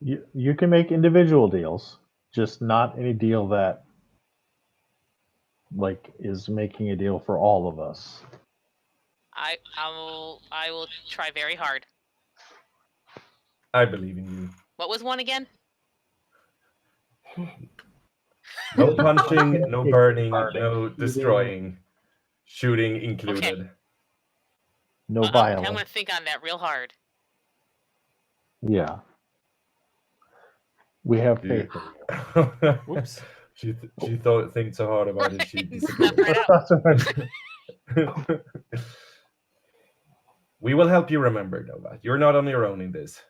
You can make individual deals, just not any deal that is making a deal for all of us. I will try very hard. I believe in you. What was 1 again? No punching, no burning, no destroying, shooting included. Okay. No I'm violence. going to think on that real hard. Yeah. We have faith in you. Whoops. She think so hard about it. She disappeared. Right out. We will help you remember, Nova. You're not on your own in this.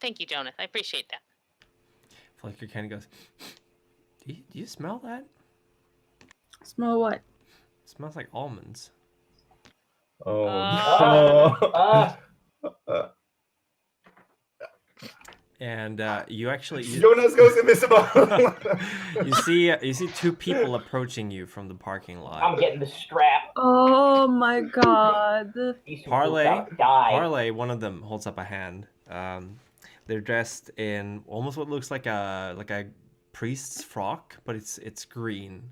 Thank you, Jonas. I appreciate that. Flicker kind of goes, do you smell that? Smell what? It smells like almonds. Oh, no. And you actually... Jonas goes invisible! you see 2 people approaching you from the parking lot. I'm getting the strap. Oh my god. Parlay, one of them holds up a hand. They're dressed in almost what looks like a priest's frock, but it's green,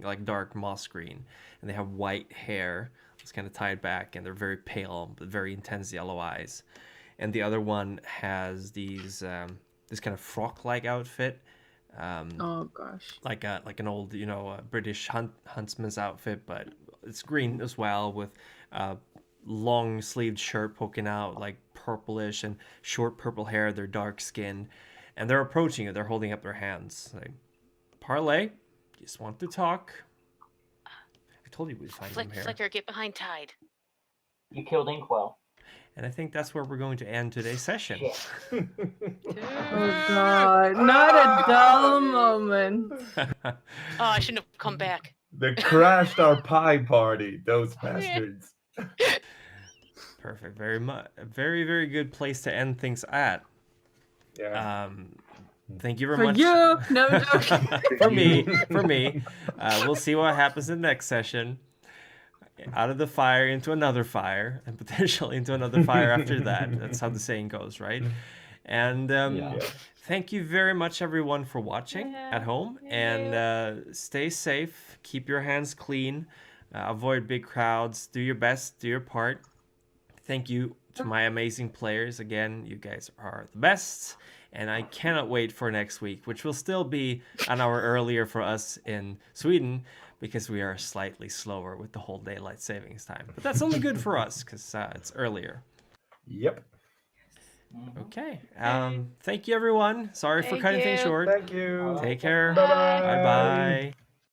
like dark moss green, and they have white hair. It's kind of tied back, and they're very pale, but very intense yellow eyes. And the other one has these this kind of frock-like outfit. Oh gosh. Like an old British huntsman's outfit, but it's green as well, with long sleeved shirt poking out, like purplish, and short purple hair. They're dark skinned, and they're approaching you. They're holding up their hands. Like, Parlay, just want to talk. I told you we'd find him here. Flicker, get behind Tide. You killed Inkwell. And I think that's where we're going to end today's session. Oh god, not a dull moment. Oh, I shouldn't have come back. They crashed our pie party, those bastards. Perfect. Very much. A very, very good place to end things at. Yeah. Thank you very For much. you, no joke. For me. We'll see what happens in the next session. Out of the fire into another fire, and potentially into another fire after that. That's how the saying goes, right? And thank you very much, everyone, for watching at home. And stay safe. Keep your hands clean. Avoid big crowds. Do your best. Do your part. Thank you to my amazing players. Again, you guys are the best. And I cannot wait for next week, which will still be an hour earlier for us in Sweden, because we are slightly slower with the whole daylight savings time. But that's only good for us, because it's earlier. Yep. Okay. Thank you, everyone. Sorry for cutting things short. Thank you. Take care. Bye-bye. Bye-bye.